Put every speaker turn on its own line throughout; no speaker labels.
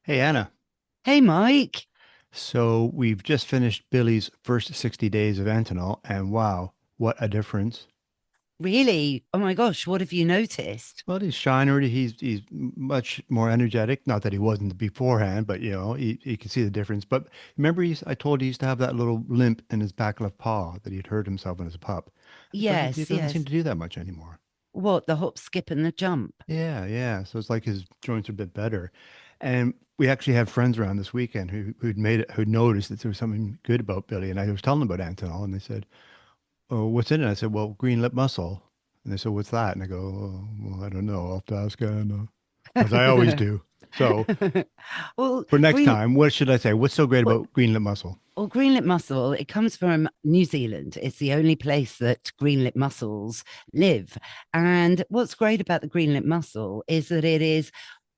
Hey Anna,
Hey, Mike.
so we've just finished Billy's first 60 days of Antinol, and wow, what a difference.
Really? Oh my gosh, what have you noticed?
Well, he's shiner, he's much more energetic. Not that he wasn't beforehand, but you can see the difference. But remember, I told you he used to have that little limp in his back left paw that he'd hurt himself when he was a pup. He
Yes,
doesn't seem
yes.
to do that much anymore.
What, the hop, skip, and the jump?
Yeah, yeah. So it's like his joints are a bit better. And we actually had friends around this weekend who'd noticed that there was something good about Billy. And I was telling them about Antinol, and they said, "Oh, what's in it?" I said, "Well, green lip mussel." And they said, "What's that?" And I go, "Oh, well, I don't know. I'll have to ask Anna," as I always do. So
Well,
for next
green,
time, what should I say? What's so great
well,
about green lip mussel?
green-lip mussel, it comes from New Zealand. It's the only place that green-lip mussels live. And what's great about the green-lip mussel is that it is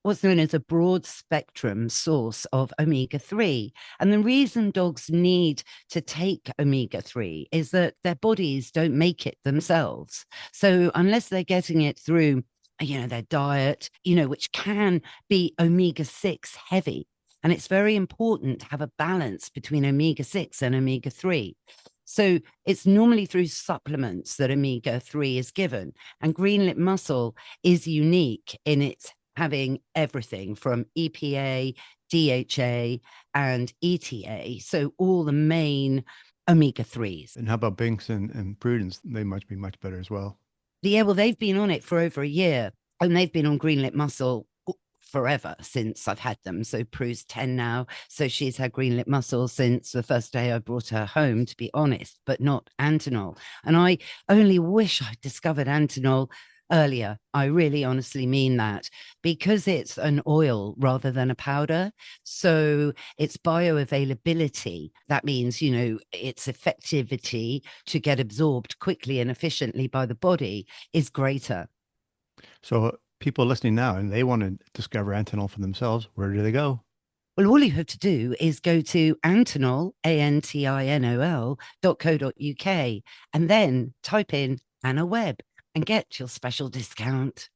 what's known as a broad spectrum source of omega 3. And the reason dogs need to take omega 3 is that their bodies don't make it themselves. So, unless they're getting it through, their diet, which can be omega 6 heavy. And it's very important to have a balance between omega 6 and omega 3. So it's normally through supplements that omega 3 is given. And green lip mussel is unique in its having everything from EPA, DHA, and ETA. So all the main omega 3s.
And how about Binks and Prudence? They must be much better as well.
Yeah, well, they've been on it for over a year and they've been on green lip mussel forever since I've had them. So Prue's 10 now. So she's had green lip mussel since the first day I brought her home, to be honest, but not Antinol. And I only wish I'd discovered Antinol earlier. I really honestly mean that because it's an oil rather than a powder. So its bioavailability, that means, its effectivity to get absorbed quickly and efficiently by the body is greater.
So people listening now and they want to discover Antinol for themselves, where do they go?
Well, all you have to do is go to Antinol, ANTINOL.co.uk, and then type in Anna Webb and get your special discount.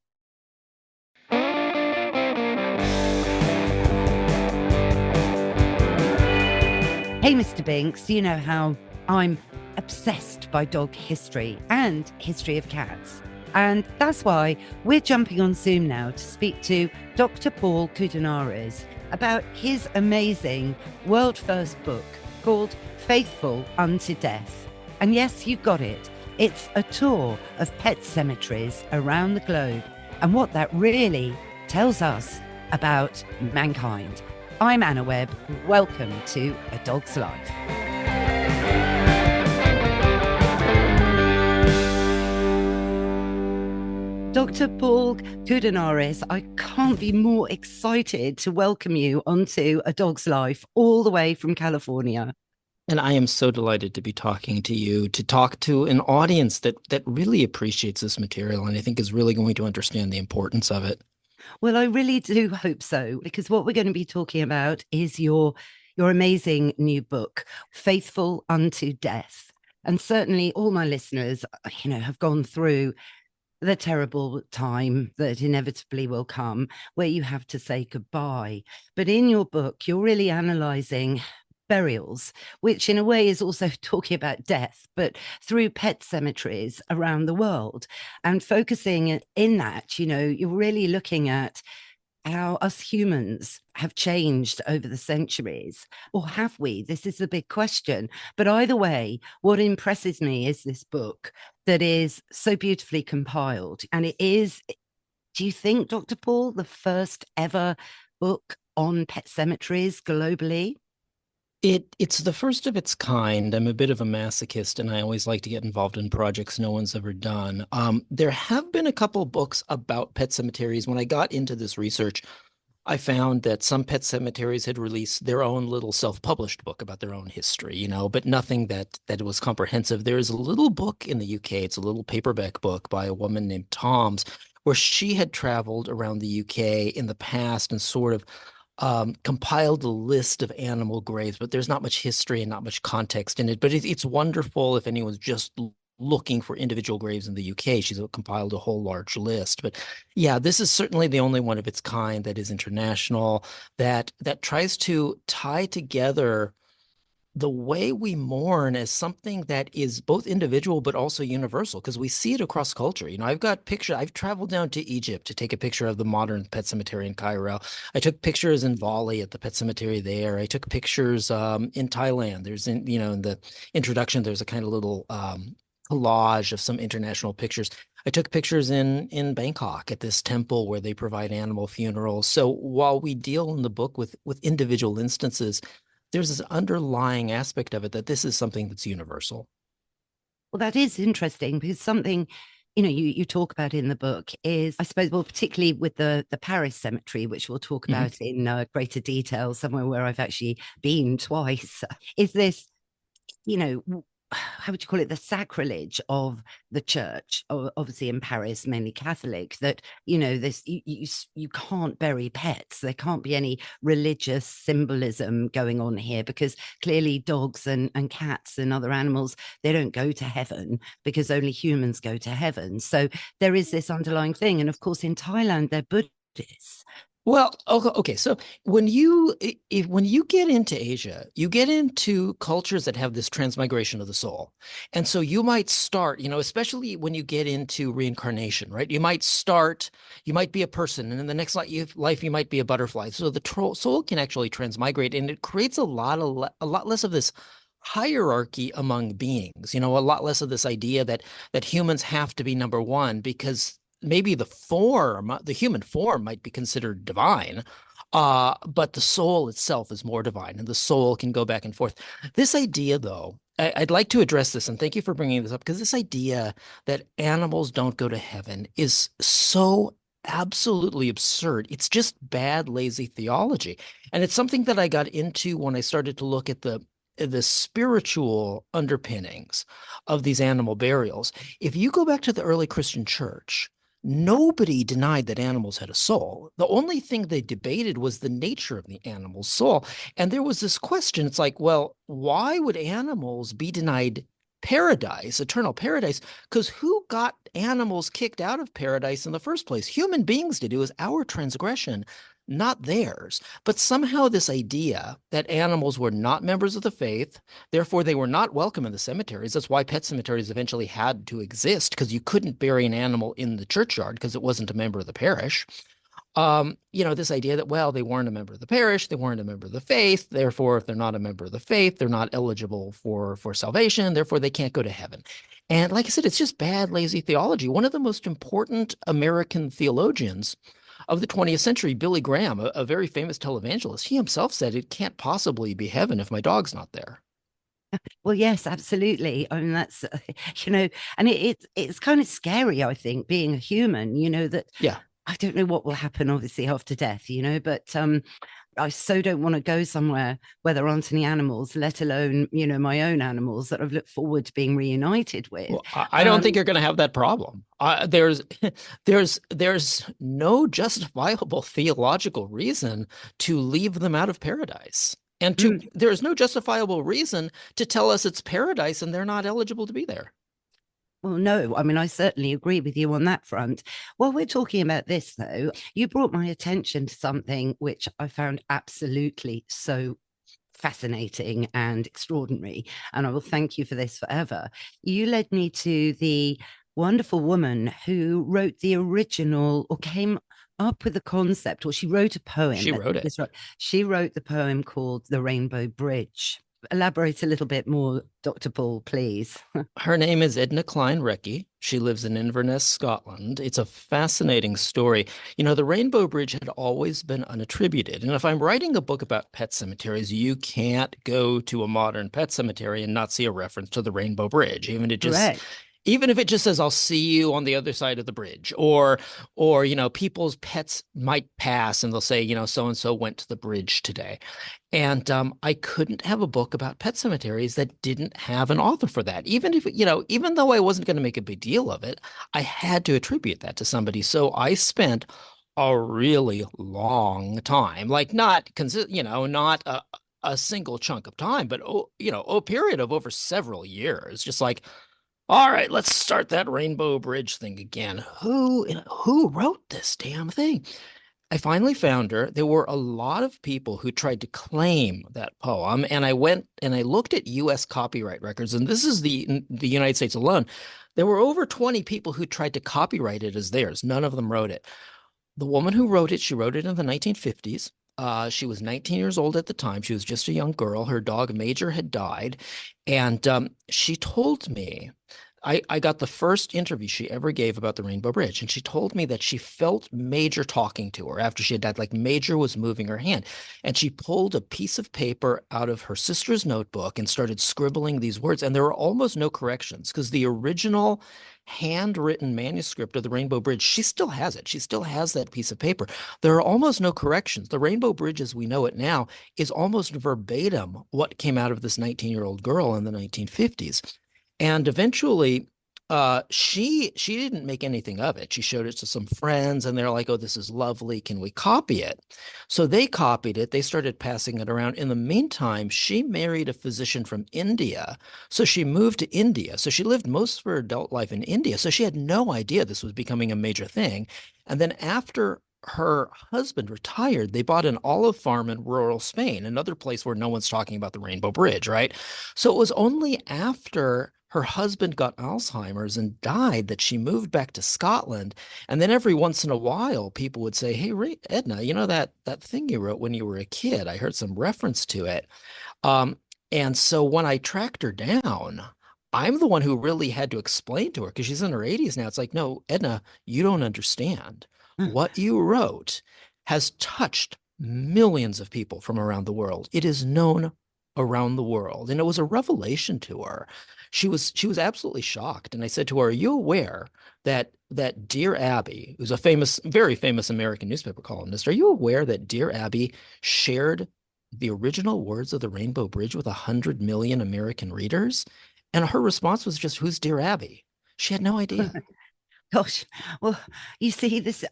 Hey, Mr. Binks, you know how I'm obsessed by dog history and history of cats. And that's why we're jumping on Zoom now to speak to Dr. Paul Koudounaris about his amazing world first book called Faithful Unto Death. And yes, you got it. It's a tour of pet cemeteries around the globe and what that really tells us about mankind. I'm Anna Webb. Welcome to A Dog's Life. Dr. Paul Koudounaris, I can't be more excited to welcome you onto A Dog's Life all the way from California.
And I am so delighted to be talking to you, to talk to an audience that really appreciates this material and I think is really going to understand the importance of it.
Well, I really do hope so, because what we're going to be talking about is your amazing new book, Faithful Unto Death. And certainly all my listeners, have gone through the terrible time that inevitably will come where you have to say goodbye. But in your book, you're really analyzing burials, which in a way is also talking about death, but through pet cemeteries around the world. And focusing in that, you're really looking at how us humans have changed over the centuries, or have we? This is the big question. But either way, what impresses me is this book that is so beautifully compiled. And it is, do you think, Dr. Paul, the first ever book on pet cemeteries globally?
It's the first of its kind. I'm a bit of a masochist, and I always like to get involved in projects no one's ever done. There have been a couple books about pet cemeteries. When I got into this research, I found that some pet cemeteries had released their own little self-published book about their own history, but nothing that was comprehensive. There is a little book in the UK. It's a little paperback book by a woman named Toms, where she had traveled around the UK in the past and sort of compiled a list of animal graves, but there's not much history and not much context in it. But it's wonderful if anyone's just looking for individual graves in the UK. She's compiled a whole large list. But yeah, this is certainly the only one of its kind that is international, that tries to tie together the way we mourn as something that is both individual but also universal, because we see it across culture. I've traveled down to Egypt to take a picture of the modern pet cemetery in Cairo. I took pictures in Bali at the pet cemetery there. I took pictures in Thailand. In the introduction, there's a kind of little collage of some international pictures. I took pictures in Bangkok at this temple where they provide animal funerals. So while we deal in the book with individual instances, there's this underlying aspect of it that this is something that's universal.
Well, that is interesting, because something, you talk about in the book is, I suppose, well, particularly with the Paris cemetery, which we'll talk about in greater detail, somewhere where I've actually been twice, is this, how would you call it, the sacrilege of the church, obviously in Paris, mainly Catholic, that, this, you can't bury pets. There can't be any religious symbolism going on here, because clearly dogs and cats and other animals, they don't go to heaven, because only humans go to heaven. So there is this underlying thing. And of course, in Thailand, they're Buddhists.
Well, okay. So when you get into Asia, you get into cultures that have this transmigration of the soul. And so you might start, especially when you get into reincarnation, right? You might be a person, and in the next life you might be a butterfly. So the soul can actually transmigrate, and it creates a lot less of this hierarchy among beings, a lot less of this idea that humans have to be number one, because maybe the human form might be considered divine, but the soul itself is more divine, and the soul can go back and forth. This idea, though, I'd like to address this, and thank you for bringing this up, because this idea that animals don't go to heaven is so absolutely absurd. It's just bad, lazy theology. And it's something that I got into when I started to look at the spiritual underpinnings of these animal burials. If you go back to the early Christian church, nobody denied that animals had a soul. The only thing they debated was the nature of the animal's soul. And there was this question. It's like, well, why would animals be denied paradise, eternal paradise? Because who got animals kicked out of paradise in the first place? Human beings did. It was our transgression, not theirs. But somehow this idea that animals were not members of the faith, therefore they were not welcome in the cemeteries. That's why pet cemeteries eventually had to exist, because you couldn't bury an animal in the churchyard because it wasn't a member of the parish. This idea that, well, they weren't a member of the parish, they weren't a member of the faith, therefore, if they're not a member of the faith, they're not eligible for salvation, therefore they can't go to heaven. And like I said, it's just bad, lazy theology. One of the most important American theologians of the 20th century, Billy Graham, a very famous televangelist, he himself said, it can't possibly be heaven if my dog's not there.
Well, yes, absolutely. I mean, that's, and it's kind of scary, I think, being a human, that,
yeah,
I don't know what will happen, obviously, after death, but I so don't want to go somewhere where there aren't any animals, let alone, my own animals that I've looked forward to being reunited with.
Well, I don't think you're going to have that problem. There's no justifiable theological reason to leave them out of paradise. And there's no justifiable reason to tell us it's paradise and they're not eligible to be there.
Well, no, I mean, I certainly agree with you on that front. While we're talking about this, though, you brought my attention to something which I found absolutely so fascinating and extraordinary, and I will thank you for this forever. You led me to the wonderful woman who wrote the original, or came up with the concept, or she wrote a poem.
She wrote it.
She wrote the poem called The Rainbow Bridge. Elaborate a little bit more, Dr. Paul, please.
Her name is Edna Klein Recce. She lives in Inverness, Scotland. It's a fascinating story. The Rainbow Bridge had always been unattributed. And if I'm writing a book about pet cemeteries, you can't go to a modern pet cemetery and not see a reference to the Rainbow Bridge, even if it just says, I'll see you on the other side of the bridge, or people's pets might pass and they'll say, so-and-so went to the bridge today. And I couldn't have a book about pet cemeteries that didn't have an author for that. Even though I wasn't going to make a big deal of it, I had to attribute that to somebody. So I spent a really long time, like not a single chunk of time, but a period of over several years, just like All right, let's start that Rainbow Bridge thing again. Who wrote this damn thing? I finally found her. There were a lot of people who tried to claim that poem, and I went and I looked at US copyright records, and this is the United States alone. There were over 20 people who tried to copyright it as theirs. None of them wrote it. The woman who wrote it, she wrote it in the 1950s. She was 19 years old at the time. She was just a young girl. Her dog Major had died, and she told me I got the first interview she ever gave about the Rainbow Bridge, and she told me that she felt Major talking to her after she had died, like Major was moving her hand. And she pulled a piece of paper out of her sister's notebook and started scribbling these words. And there were almost no corrections because the original handwritten manuscript of the Rainbow Bridge, she still has it. She still has that piece of paper. There are almost no corrections. The Rainbow Bridge, as we know it now, is almost verbatim what came out of this 19-year-old girl in the 1950s. And eventually, she didn't make anything of it. She showed it to some friends, and they're like, "Oh, this is lovely. Can we copy it?" So they copied it. They started passing it around. In the meantime, she married a physician from India. So she moved to India. So she lived most of her adult life in India. So she had no idea this was becoming a major thing. And then after her husband retired, they bought an olive farm in rural Spain, another place where no one's talking about the Rainbow Bridge, right? So it was only after her husband got Alzheimer's and died that she moved back to Scotland. And then every once in a while, people would say, "Hey, Edna, you know that thing you wrote when you were a kid? I heard some reference to it." Um, and so when I tracked her down, I'm the one who really had to explain to her because she's in her 80s now. It's like, "No, Edna, you don't understand.
Mm.
What you wrote has touched millions of people from around the world. It is known around the world." And it was a revelation to her. She was absolutely shocked. And I said to her, "Are you aware that Dear Abby, who's a very famous American newspaper columnist, are you aware that Dear Abby shared the original words of the Rainbow Bridge with 100 million American readers?" And her response was just, "Who's Dear Abby?" She had no idea.
Gosh, well, you see this,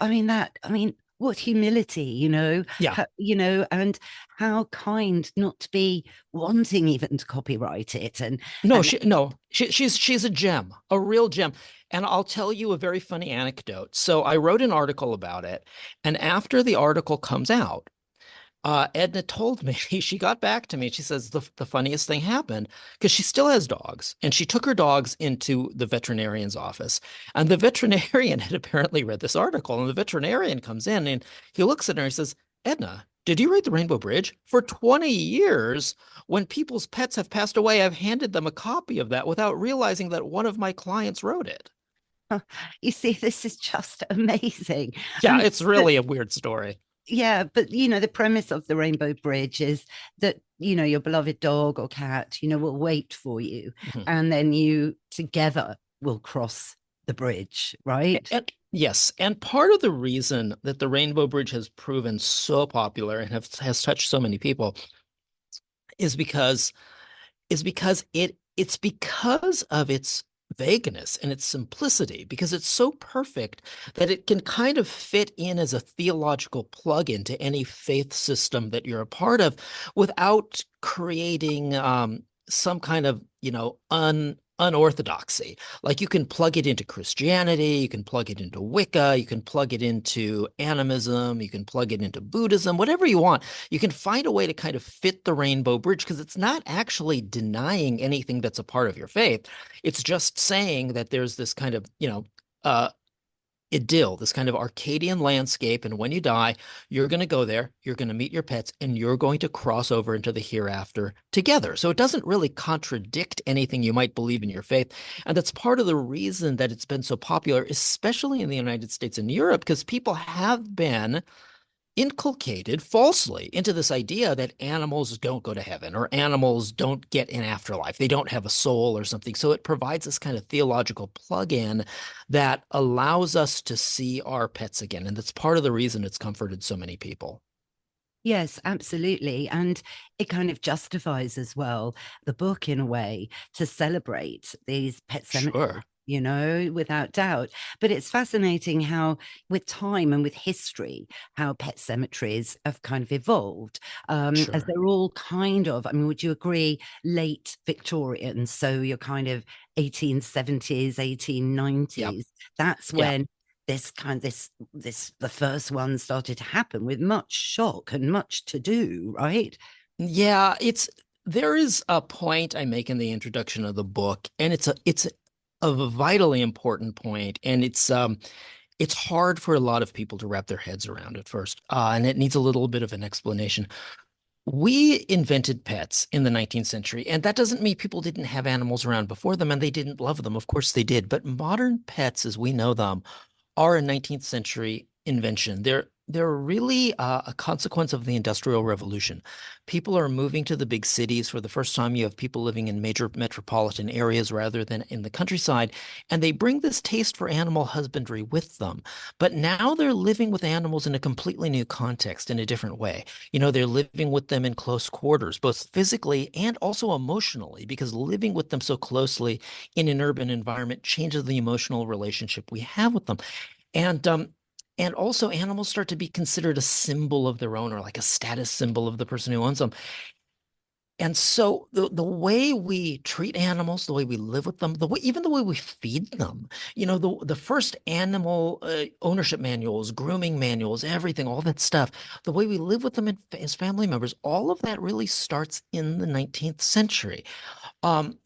what humility,
Yeah.
and how kind not to be wanting even to copyright it.
No,
And
she's a gem, a real gem. And I'll tell you a very funny anecdote. So I wrote an article about it, and after the article comes out, Edna told me, she got back to me. She says the funniest thing happened because she still has dogs, and she took her dogs into the veterinarian's office, and the veterinarian had apparently read this article, and the veterinarian comes in and he looks at her and he says, "Edna, did you write the Rainbow Bridge? For 20 years, when people's pets have passed away, I've handed them a copy of that without realizing that one of my clients wrote it."
you see, this is just amazing.
Yeah,
And
it's really a weird story.
yeah, but the premise of the Rainbow Bridge is that, your beloved dog or cat, will wait for you,
Mhm.
and then you together will cross the bridge, right?
Yes, and part of the reason that the Rainbow Bridge has proven so popular and has touched so many people is because it's because of its vagueness and its simplicity, because it's so perfect that it can kind of fit in as a theological plug-in to any faith system that you're a part of without creating some kind of, unorthodoxy. Like you can plug it into Christianity, you can plug it into Wicca, you can plug it into animism, you can plug it into Buddhism, whatever you want. You can find a way to kind of fit the Rainbow Bridge because it's not actually denying anything that's a part of your faith. It's just saying that there's this kind of, uh, idyll, this kind of Arcadian landscape. And when you die, you're going to go there, you're going to meet your pets, and you're going to cross over into the hereafter together. So it doesn't really contradict anything you might believe in your faith. And that's part of the reason that it's been so popular, especially in the United States and Europe, because people have been inculcated falsely into this idea that animals don't go to heaven or animals don't get an afterlife. They don't have a soul or something. So it provides this kind of theological plug-in that allows us to see our pets again. And that's part of the reason it's comforted so many people.
Yes, absolutely. And it kind of justifies as well the book in a way to celebrate these pet cemeteries
Sure.
without doubt. But it's fascinating how, with time and with history, how pet cemeteries have kind of evolved, as
Sure.
they're all kind of, I mean, would you agree, late Victorian? So you're kind of 1870s, 1890s.
Yep.
That's
Yep.
when the first one started to happen, with much shock and much to do, right?
Yeah, there is a point I make in the introduction of the book, and it's a vitally important point, and it's hard for a lot of people to wrap their heads around at first, and it needs a little bit of an explanation. We invented pets in the 19th century, and that doesn't mean people didn't have animals around before them and they didn't love them. Of course they did, but modern pets, as we know them, are a 19th century invention. They're really a consequence of the Industrial Revolution. People are moving to the big cities. For the first time, you have people living in major metropolitan areas rather than in the countryside, and they bring this taste for animal husbandry with them. But now they're living with animals in a completely new context, in a different way. They're living with them in close quarters, both physically and also emotionally, because living with them so closely in an urban environment changes the emotional relationship we have with them. And also animals start to be considered a symbol of their owner, like a status symbol of the person who owns them. And so the way we treat animals, the way we live with them, even the way we feed them, the first animal ownership manuals, grooming manuals, everything, all that stuff, the way we live with them as family members, all of that really starts in the 19th century.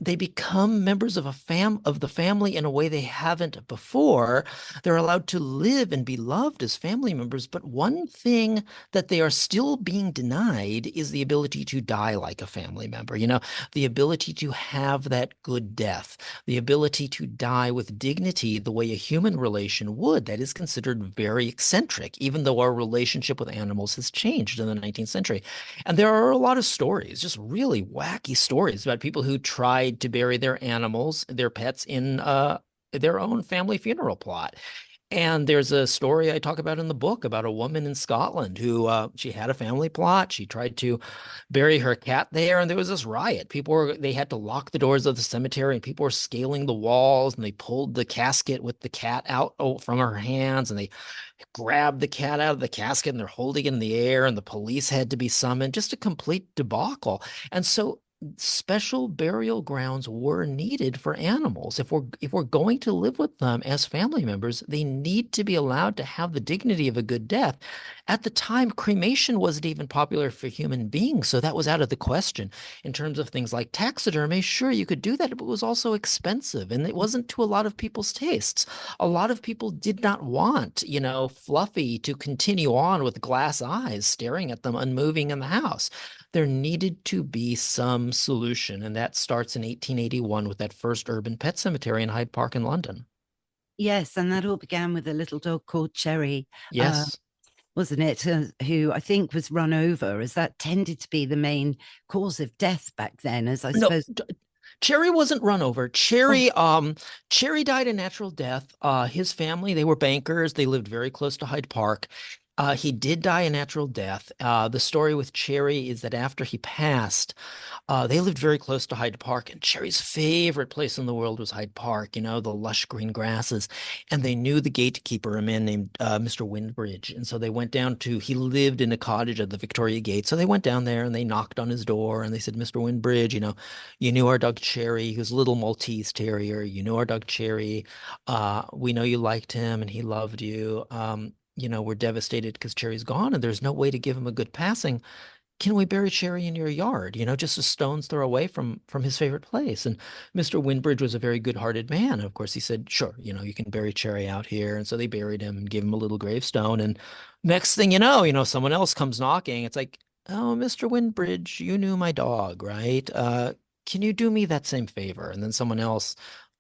They become members of the family in a way they haven't before. They're allowed to live and be loved as family members, but one thing that they are still being denied is the ability to die like a family member, the ability to have that good death, the ability to die with dignity the way a human relation would. That is considered very eccentric, even though our relationship with animals has changed in the 19th century. And there are a lot of stories, just really wacky stories about people who tried to bury their animals, their pets, in their own family funeral plot. And there's a story I talk about in the book about a woman in Scotland who she had a family plot. She tried to bury her cat there, and there was this riot. They had to lock the doors of the cemetery, and people were scaling the walls, and they pulled the casket with the cat out from her hands, and they grabbed the cat out of the casket, and they're holding it in the air, and the police had to be summoned. Just a complete debacle. And so special burial grounds were needed for animals. If we're going to live with them as family members, they need to be allowed to have the dignity of a good death. At the time, cremation wasn't even popular for human beings, so that was out of the question. In terms of things like taxidermy, sure, you could do that, but it was also expensive, and it wasn't to a lot of people's tastes. A lot of people did not want, Fluffy to continue on with glass eyes staring at them unmoving in the house. There needed to be some solution, and that starts in 1881 with that first urban pet cemetery in Hyde Park in London.
Yes, and that all began with a little dog called Cherry,
Yes.
wasn't it? Who I think was run over, as that tended to be the main cause of death back then, as I
No,
suppose.
Cherry wasn't run over.
Oh,
Cherry died a natural death. His family, they were bankers. They lived very close to Hyde Park. He did die a natural death. The story with Cherry is that after he passed, they lived very close to Hyde Park, and Cherry's favorite place in the world was Hyde Park, the lush green grasses. And they knew the gatekeeper, a man named Mr. Windbridge. And so he lived in a cottage at the Victoria Gate. So they went down there and they knocked on his door and they said, Mr. Windbridge, you knew our dog Cherry. He was a little Maltese terrier. You knew our dog Cherry. We know you liked him and he loved you. We're devastated because Cherry's gone and there's no way to give him a good passing. Can we bury Cherry in your yard? Just a stone's throw away from his favorite place. And Mr. Windbridge was a very good-hearted man. Of course, he said, sure, you can bury Cherry out here. And so they buried him and gave him a little gravestone. And next thing someone else comes knocking. It's like, oh, Mr. Windbridge, you knew my dog, right? Can you do me that same favor? And then someone else,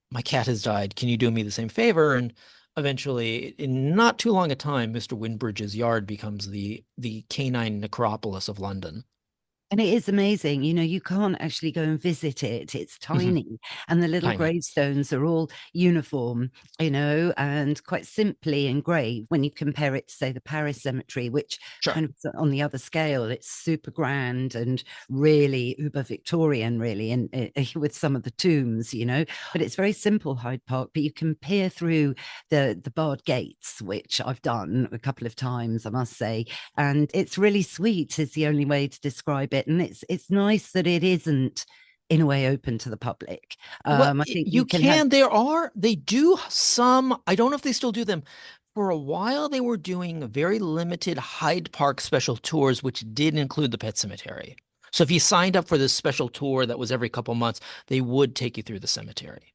my cat has died. Can you do me the same favor? And eventually, in not too long a time, Mr. Windbridge's yard becomes the canine necropolis of London.
And it is amazing. You can't actually go and visit it. It's
Mhm.
tiny. And the little
Tiny.
gravestones are all uniform, and quite simply engraved when you compare it to, say, the Paris Cemetery, which
Sure.
kind of on the other scale, it's super grand and really uber Victorian, really, and with some of the tombs. But it's very simple, Hyde Park. But you can peer through the barred gates, which I've done a couple of times, I must say, and it's really sweet is the only way to describe it, and it's nice that it isn't in a way open to the public.
Well,
I think
you
you can have.
can. They do some. I don't know if they still do them. For a while, they were doing very limited Hyde Park special tours, which did include the Pet Cemetery. So if you signed up for this special tour that was every couple months, they would take you through the cemetery.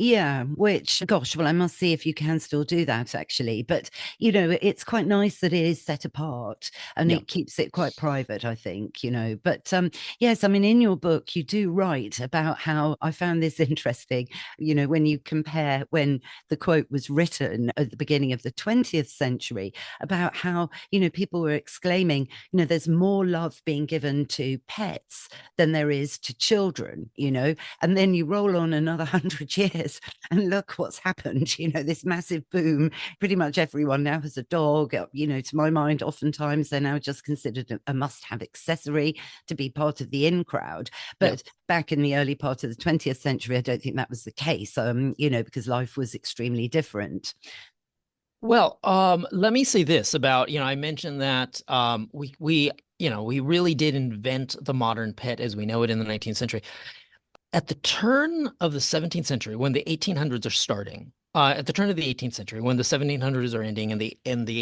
Yeah, which, gosh, well, I must see if you can still do that actually. But, it's quite nice that it is set apart and
Yeah.
it keeps it quite private, I think. But yes, I mean, in your book, you do write about how I found this interesting, when you compare when the quote was written at the beginning of the 20th century about how, people were exclaiming, there's more love being given to pets than there is to children. And then you roll on another 100 years and look what's happened, this massive boom. Pretty much everyone now has a dog. To my mind, oftentimes they're now just considered a must-have accessory to be part of the in crowd.
Yeah.
But back in the early part of the 20th century, I don't think that was the case, because life was extremely different.
Well, let me say this about, I mentioned that we really did invent the modern pet as we know it in the 19th century. At the turn of the 17th century, when the 1800s are starting, at the turn of the 18th century, when the 1700s are ending and the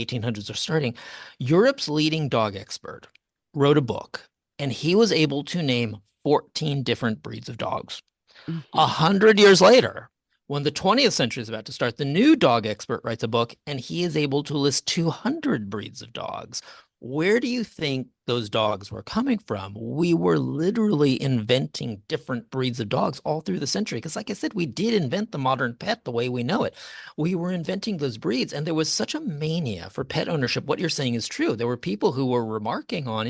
1800s are starting, Europe's leading dog expert wrote a book, and he was able to name 14 different breeds of dogs.
Mhm.
100 years later, when the 20th century is about to start, the new dog expert writes a book and he is able to list 200 breeds of dogs. Where do you think those dogs were coming from? We were literally inventing different breeds of dogs all through the century. Because, like I said, we did invent the modern pet the way we know it. We were inventing those breeds, and there was such a mania for pet ownership. What you're saying is true. There were people who were remarking on,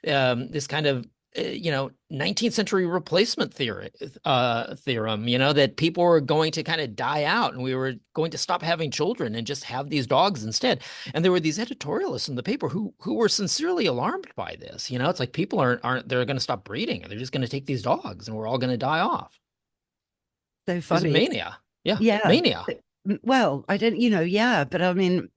this kind of 19th century replacement theory theorem, that people were going to kind of die out and we were going to stop having children and just have these dogs instead. And there were these editorialists in the paper who were sincerely alarmed by this. It's like people aren't they're going to stop breeding. They're just going to take these dogs and we're all going to die off.
So
It was a
funny.
mania. Yeah,
Yeah.
mania.
Well, I don't, yeah, but I mean,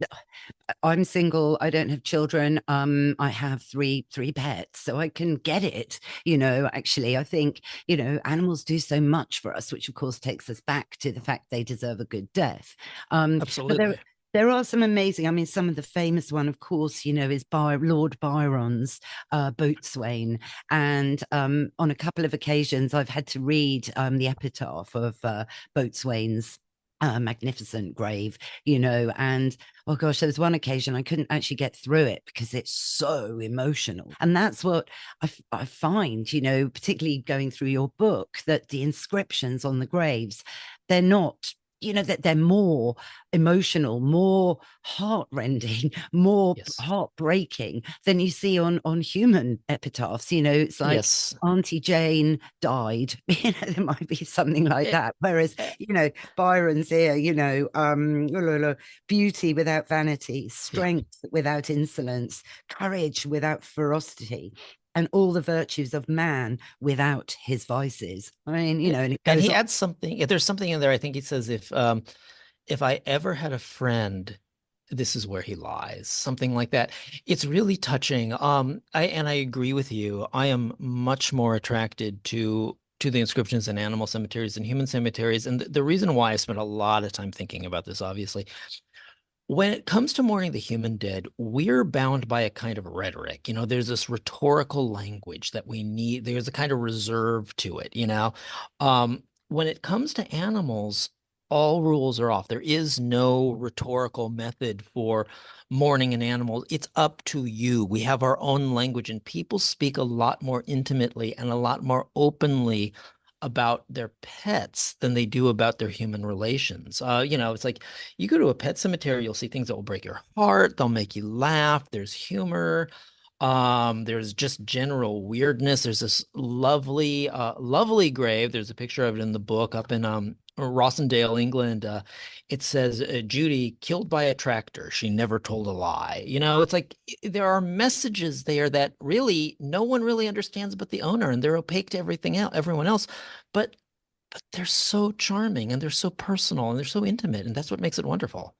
I'm single. I don't have children. I have three pets, so I can get it. Actually, I think, animals do so much for us, which of course takes us back to the fact they deserve a good death. But there,
Absolutely.
there are some amazing, I mean, some of the famous one, of course, is Lord Byron's Boatswain. And on a couple of occasions, I've had to read the epitaph of Boatswain's magnificent grave, and oh gosh, there was one occasion I couldn't actually get through it because it's so emotional. And that's what I find, particularly going through your book, that the inscriptions on the graves, they're not, that they're more emotional, more heartrending, more
Yes.
heartbreaking than you see on human epitaphs. It's like
Yes.
Auntie Jane died. There might be something like
Eh,
that. Whereas,
eh,
Byron's here, beauty without vanity,
yeah.
strength without insolence, courage without ferocity, and all the virtues of man without his vices. I mean, and it
And
goes
he
on.
adds something. If there's something in there, I think he says if I ever had a friend, this is where he lies, something like that. It's really touching. I agree with you. I am much more attracted to the inscriptions in animal cemeteries and human cemeteries. And the reason why I spent a lot of time thinking about this, obviously, when it comes to mourning the human dead, we're bound by a kind of rhetoric. There's this rhetorical language that we need. There's a kind of reserve to it. When it comes to animals, all rules are off. There is no rhetorical method for mourning an animal. It's up to you. We have our own language, and people speak a lot more intimately and a lot more openly about their pets than they do about their human relations. It's like you go to a pet cemetery, you'll see things that will break your heart. They'll make you laugh. There's humor. There's just general weirdness. There's this lovely grave. There's a picture of it in the book up in Rossendale, England. It says Judy killed by a tractor. She never told a lie. It's like there are messages there that really no one really understands but the owner, and they're opaque to everyone else. But they're so charming and they're so personal and they're so intimate, and that's what makes it wonderful.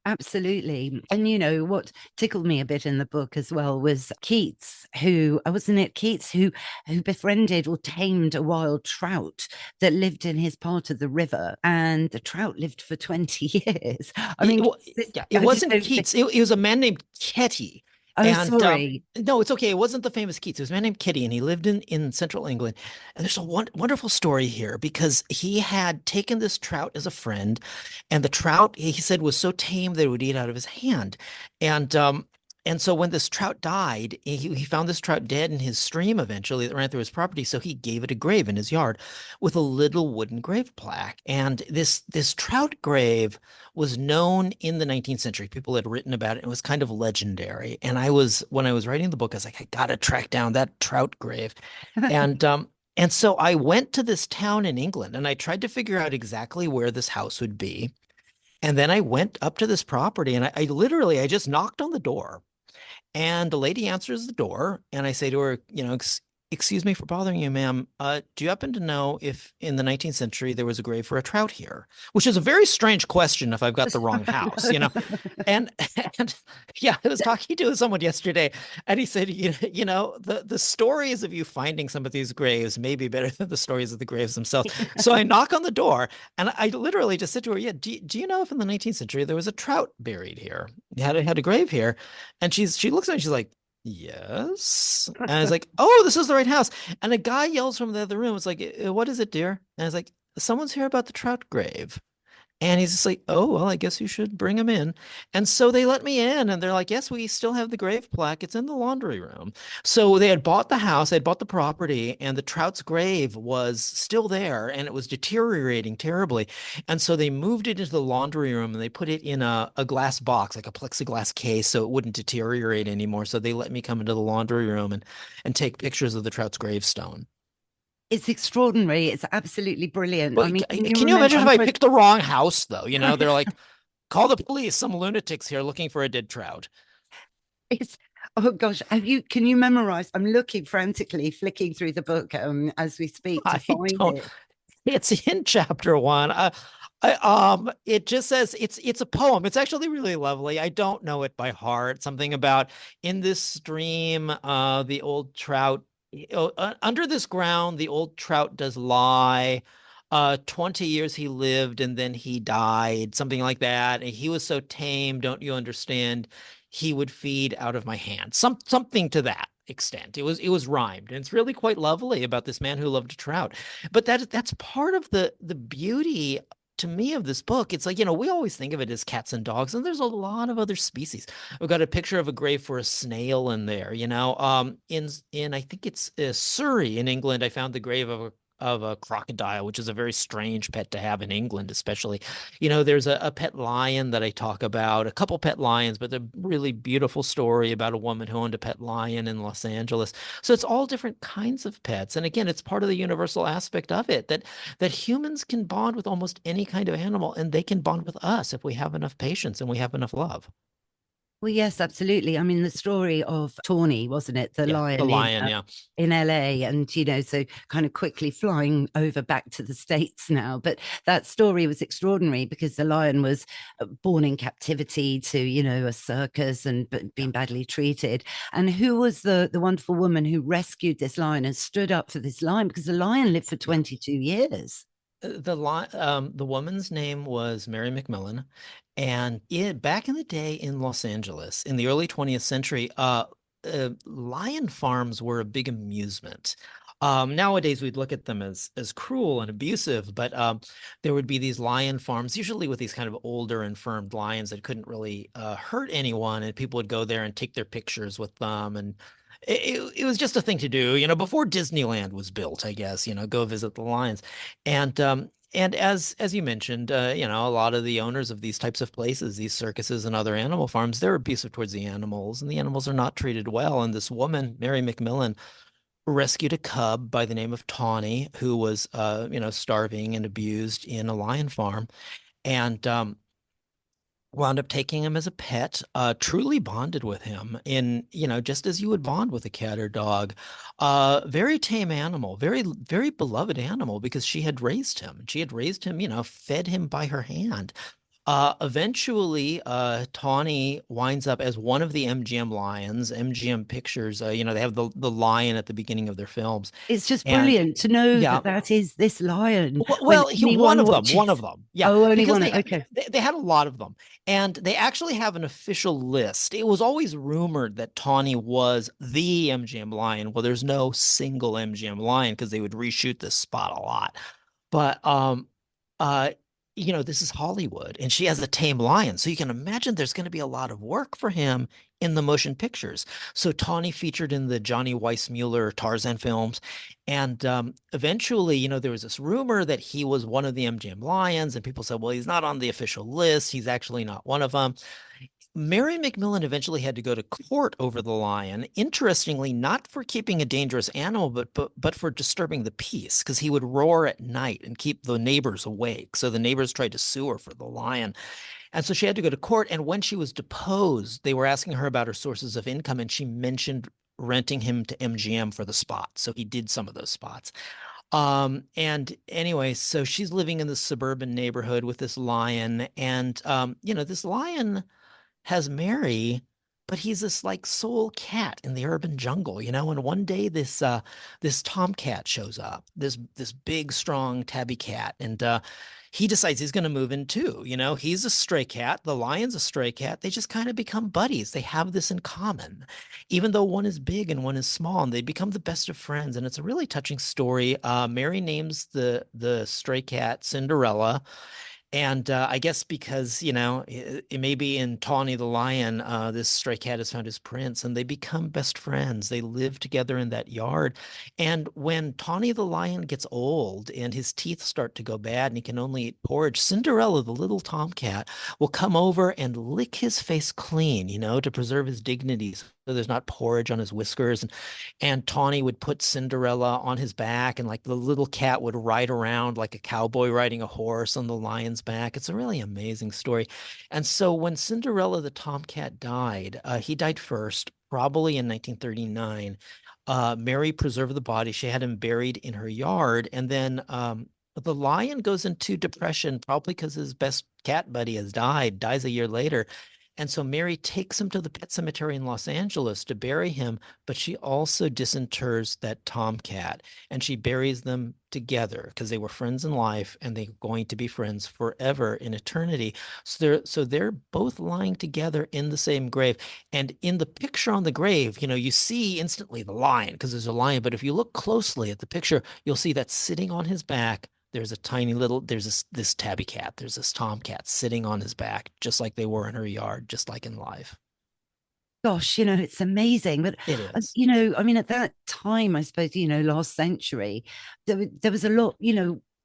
Absolutely. And what tickled me a bit in the book as well was Keats, who wasn't it Keats who befriended or tamed a wild trout that lived in his part of the river, and the trout lived for 20 years. I mean,
it wasn't Keats. It was a man named Ketty.
Oh,
and
sorry.
No, it's okay. It wasn't the famous Keats. It was a man named Kitty, and he lived in central England. And there's a wonderful story here because he had taken this trout as a friend, and the trout, he said, was so tame that it would eat out of his hand. And so when this trout died, he found this trout dead in his stream eventually that ran through his property. So he gave it a grave in his yard with a little wooden grave plaque. And this trout grave was known in the 19th century. People had written about it. It was kind of legendary. And when I was writing the book, I was like, I got to track down that trout grave. And so I went to this town in England and I tried to figure out exactly where this house would be. And then I went up to this property and I literally just knocked on the door. And the lady answers the door, and I say to her, excuse me for bothering you, ma'am. Do you happen to know if in the 19th century there was a grave for a trout here? Which is a very strange question if I've got the wrong house, And yeah, I was talking to someone yesterday, and he said, the stories of you finding some of these graves may be better than the stories of the graves themselves. So I knock on the door, and I literally just said to her, yeah, do you know if in the 19th century there was a trout buried here? Had a grave here? And she looks at me, she's like, yes. And I was like, oh, this is the right house. And a guy yells from the other room. It's like, what is it, dear? And I was like, someone's here about the trout grave. And he's just like, oh, well, I guess you should bring him in. And so they let me in, and they're like, yes, we still have the grave plaque. It's in the laundry room. So they had bought the house, they had bought the property, and the trout's grave was still there, and it was deteriorating terribly. And so they moved it into the laundry room, and they put it in a glass box, like a plexiglass case, so it wouldn't deteriorate anymore. So they let me come into the laundry room and take pictures of the trout's gravestone.
It's extraordinary. It's absolutely brilliant.
But
I mean,
can you imagine if I picked the wrong house, though? They're like, call the police. Some lunatics here looking for a dead trout.
Oh gosh, can you memorize? I'm looking frantically, flicking through the book as we speak to find it.
It's in chapter 1. It just says it's a poem. It's actually really lovely. I don't know it by heart. Something about in this stream, the old trout. Under this ground, the old trout does lie. 20 years he lived and then he died, something like that. And he was so tame, don't you understand? He would feed out of my hand. Something to that extent. It was rhymed, and it's really quite lovely about this man who loved a trout. But that's part of the beauty to me of this book. It's like, we always think of it as cats and dogs, and there's a lot of other species. We've got a picture of a grave for a snail in there, in I think it's Surrey in England. I found the grave of a crocodile, which is a very strange pet to have in England, especially. There's a pet lion that I talk about, a couple pet lions, but a really beautiful story about a woman who owned a pet lion in Los Angeles. So it's all different kinds of pets. And again, it's part of the universal aspect of it that humans can bond with almost any kind of animal, and they can bond with us if we have enough patience and we have enough love.
Well, yes, absolutely. I mean, the story of Tawny, wasn't it? The lion, in LA, and, so kind of quickly flying over back to the States now. But that story was extraordinary because the lion was born in captivity to, a circus and being badly treated. And who was the wonderful woman who rescued this lion and stood up for this lion, because the lion lived for 22 years.
The woman's name was Mary McMillan, and back in the day in Los Angeles, in the early 20th century, lion farms were a big amusement. Nowadays, we'd look at them as cruel and abusive, but there would be these lion farms, usually with these kind of older, infirmed lions that couldn't really hurt anyone, and people would go there and take their pictures with them, and it was just a thing to do, before Disneyland was built, I guess, go visit the lions. And And as you mentioned, a lot of the owners of these types of places, these circuses and other animal farms, they're abusive towards the animals, and the animals are not treated well. And this woman, Mary McMillan, rescued a cub by the name of Tawny, who was, starving and abused in a lion farm, and wound up taking him as a pet, truly bonded with him in, just as you would bond with a cat or dog. Very tame animal, very, very beloved animal because she had raised him. She had raised him, fed him by her hand. Eventually, Tawny winds up as one of the MGM lions. MGM Pictures, they have the lion at the beginning of their films.
It's just
And
brilliant to know
yeah,
that that is this lion when
well, one
anyone
of them, one
watches.
of them. Yeah,
Oh, only
because
one. Okay.
they had a lot of them, and they actually have an official list. It was always rumored that Tawny was the MGM lion. Well, there's no single MGM lion because they would reshoot this spot a lot. But uh, this is Hollywood, and she has a tame lion, so you can imagine there's going to be a lot of work for him in the motion pictures. So Tawny featured in the Johnny Weissmuller Tarzan films, and eventually, there was this rumor that he was one of the MGM lions, and people said, well, he's not on the official list. He's actually not one of them. Mary McMillan eventually had to go to court over the lion, interestingly, not for keeping a dangerous animal, but for disturbing the peace, because he would roar at night and keep the neighbors awake. So the neighbors tried to sue her for the lion. And so she had to go to court. And when she was deposed, they were asking her about her sources of income, and she mentioned renting him to MGM for the spots. So he did some of those spots. And anyway, so she's living in this suburban neighborhood with this lion, and this lion has Mary, but he's this like sole cat in the urban jungle, And one day this tomcat shows up, this big, strong tabby cat, and he decides he's going to move in too. He's a stray cat, the lion's a stray cat. They just kind of become buddies. They have this in common, even though one is big and one is small, and they become the best of friends. And it's a really touching story. Mary names the stray cat Cinderella. And I guess because, it may be in Tawny the lion, this stray cat has found his prince and they become best friends. They live together in that yard. And when Tawny the lion gets old and his teeth start to go bad and he can only eat porridge, Cinderella, the little tomcat, will come over and lick his face clean, to preserve his dignity. So there's not porridge on his whiskers. And Tawny would put Cinderella on his back, and like the little cat would ride around like a cowboy riding a horse on the lion's back. It's a really amazing story. And so when Cinderella the tomcat died, he died first, probably in 1939. Mary preserved the body. She had him buried in her yard. And then the lion goes into depression, probably because his best cat buddy has died, dies a year later. And so Mary takes him to the Pet Cemetery in Los Angeles to bury him, but she also disinters that tomcat and she buries them together because they were friends in life and they're going to be friends forever in eternity. So they're both lying together in the same grave. And in the picture on the grave, you see instantly the lion because there's a lion. But if you look closely at the picture, you'll see that sitting on his back there's this tabby cat, there's this tomcat sitting on his back, just like they were in her yard, just like in life.
Gosh, it's amazing. But,
It is.
I mean, at that time, I suppose, last century, there was a lot,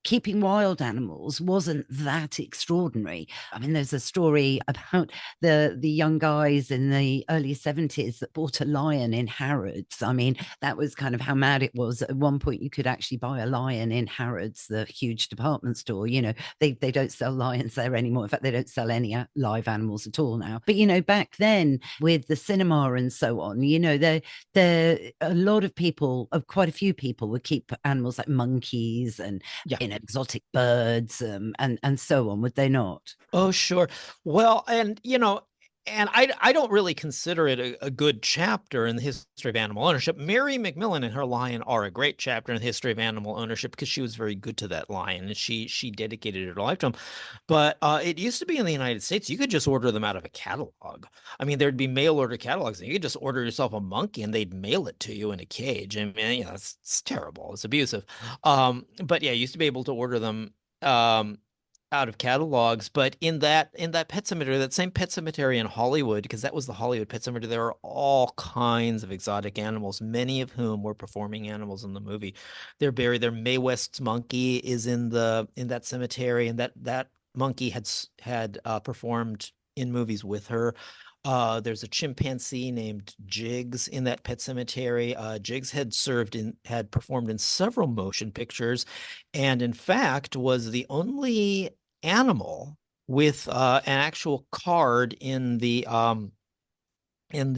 keeping wild animals wasn't that extraordinary. I mean, there's a story about the young guys in the early 70s that bought a lion in Harrods. I mean, that was kind of how mad it was. At one point, you could actually buy a lion in Harrods, the huge department store. They don't sell lions there anymore. In fact, they don't sell any live animals at all now. But, back then with the cinema and so on, there a lot of people, quite a few people would keep animals like monkeys and
Yeah.
Exotic birds and so on, would they not?
Oh, sure. Well, and I don't really consider it a good chapter in the history of animal ownership. Mary McMillan and her lion are a great chapter in the history of animal ownership because she was very good to that lion and she dedicated her life to him. But it used to be in the United States, you could just order them out of a catalog. I mean, there'd be mail order catalogs, and you could just order yourself a monkey and they'd mail it to you in a cage. I mean, it's terrible. It's abusive. But yeah, you used to be able to order them. out of catalogs, but in that pet cemetery, that same pet cemetery in Hollywood, because that was the Hollywood Pet Cemetery, there are all kinds of exotic animals, many of whom were performing animals in the movie. They're buried there. Mae West's monkey is in that cemetery, and that monkey had performed in movies with her. There's a chimpanzee named Jiggs in that pet cemetery. Jiggs had performed in several motion pictures, and in fact was the only animal with an actual card in the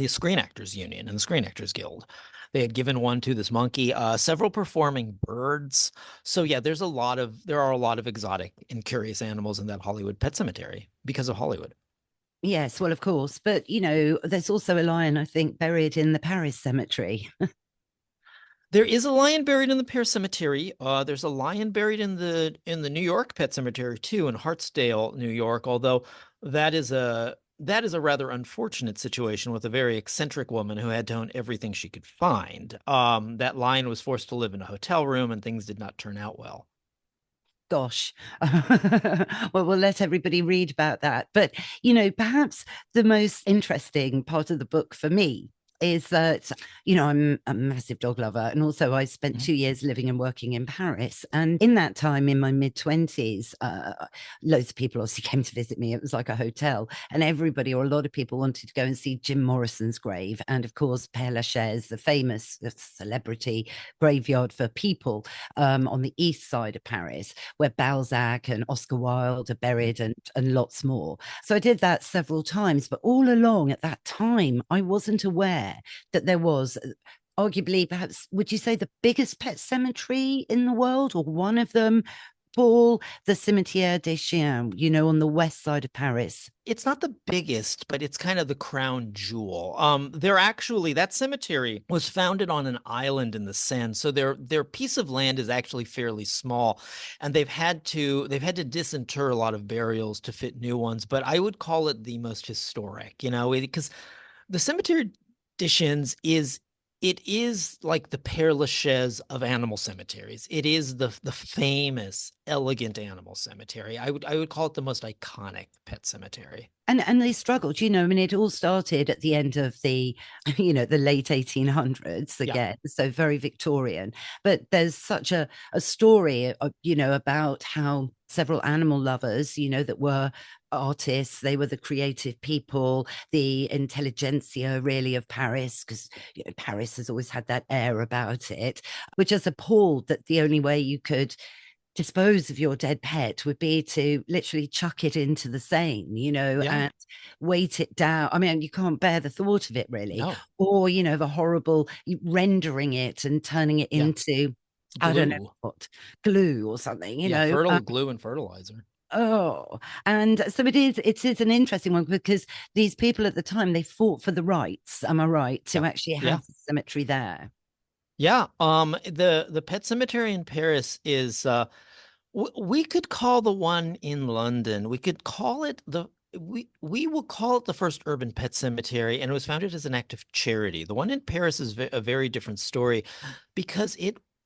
Screen Actors Union and the Screen Actors Guild. They had given one to this monkey, several performing birds. So yeah, there are a lot of exotic and curious animals in that Hollywood Pet Cemetery because of Hollywood.
Yes, well, of course. But, there's also a lion, I think, buried in the Paris cemetery.
There is a lion buried in the Pear Cemetery. There's a lion buried in the New York Pet Cemetery too, in Hartsdale, New York. Although that is a rather unfortunate situation with a very eccentric woman who had to own everything she could find. That lion was forced to live in a hotel room, and things did not turn out well.
Gosh. Well, we'll let everybody read about that. But, perhaps the most interesting part of the book for me is that, I'm a massive dog lover. And also, I spent 2 years living and working in Paris. And in that time, in my mid-20s, loads of people obviously came to visit me. It was like a hotel. And everybody, or a lot of people, wanted to go and see Jim Morrison's grave. And of course, Père Lachaise, the famous celebrity graveyard for people on the east side of Paris, where Balzac and Oscar Wilde are buried, and lots more. So I did that several times. But all along at that time, I wasn't aware that there was arguably, perhaps, would you say, the biggest pet cemetery in the world, or one of them, Paul, the Cimitières des Chiens, on the west side of Paris?
It's not the biggest, but it's kind of the crown jewel. That cemetery was founded on an island in the Seine, so their piece of land is actually fairly small, and they've had to disinter a lot of burials to fit new ones. But I would call it the most historic, because the cemetery editions it is like the Père Lachaise of animal cemeteries. It is the famous, elegant animal cemetery. I would call it the most iconic pet cemetery.
And they struggled, I mean, it all started at the end of the, the late 1800s
Yeah.
again, so very Victorian. But there's such a story, about how several animal lovers, that were artists, they were the creative people, the intelligentsia really of Paris, because Paris has always had that air about it, which is appalled that the only way you could dispose of your dead pet would be to literally chuck it into the Seine,
Yeah.
and weight it down. I mean, you can't bear the thought of it really.
No.
Or, the horrible rendering it and turning it
Yeah.
into, I don't know
Glue.
what, glue or something,
Yeah, glue and fertilizer.
Oh, and so it is an interesting one, because these people at the time, they fought for the rights, am I right, to
Yeah.
actually
Yeah.
have the cemetery there.
Yeah. The Pet Cemetery in Paris is we could call the one in London. We will call it the first urban pet cemetery, and it was founded as an act of charity. The one in Paris is a very different story, because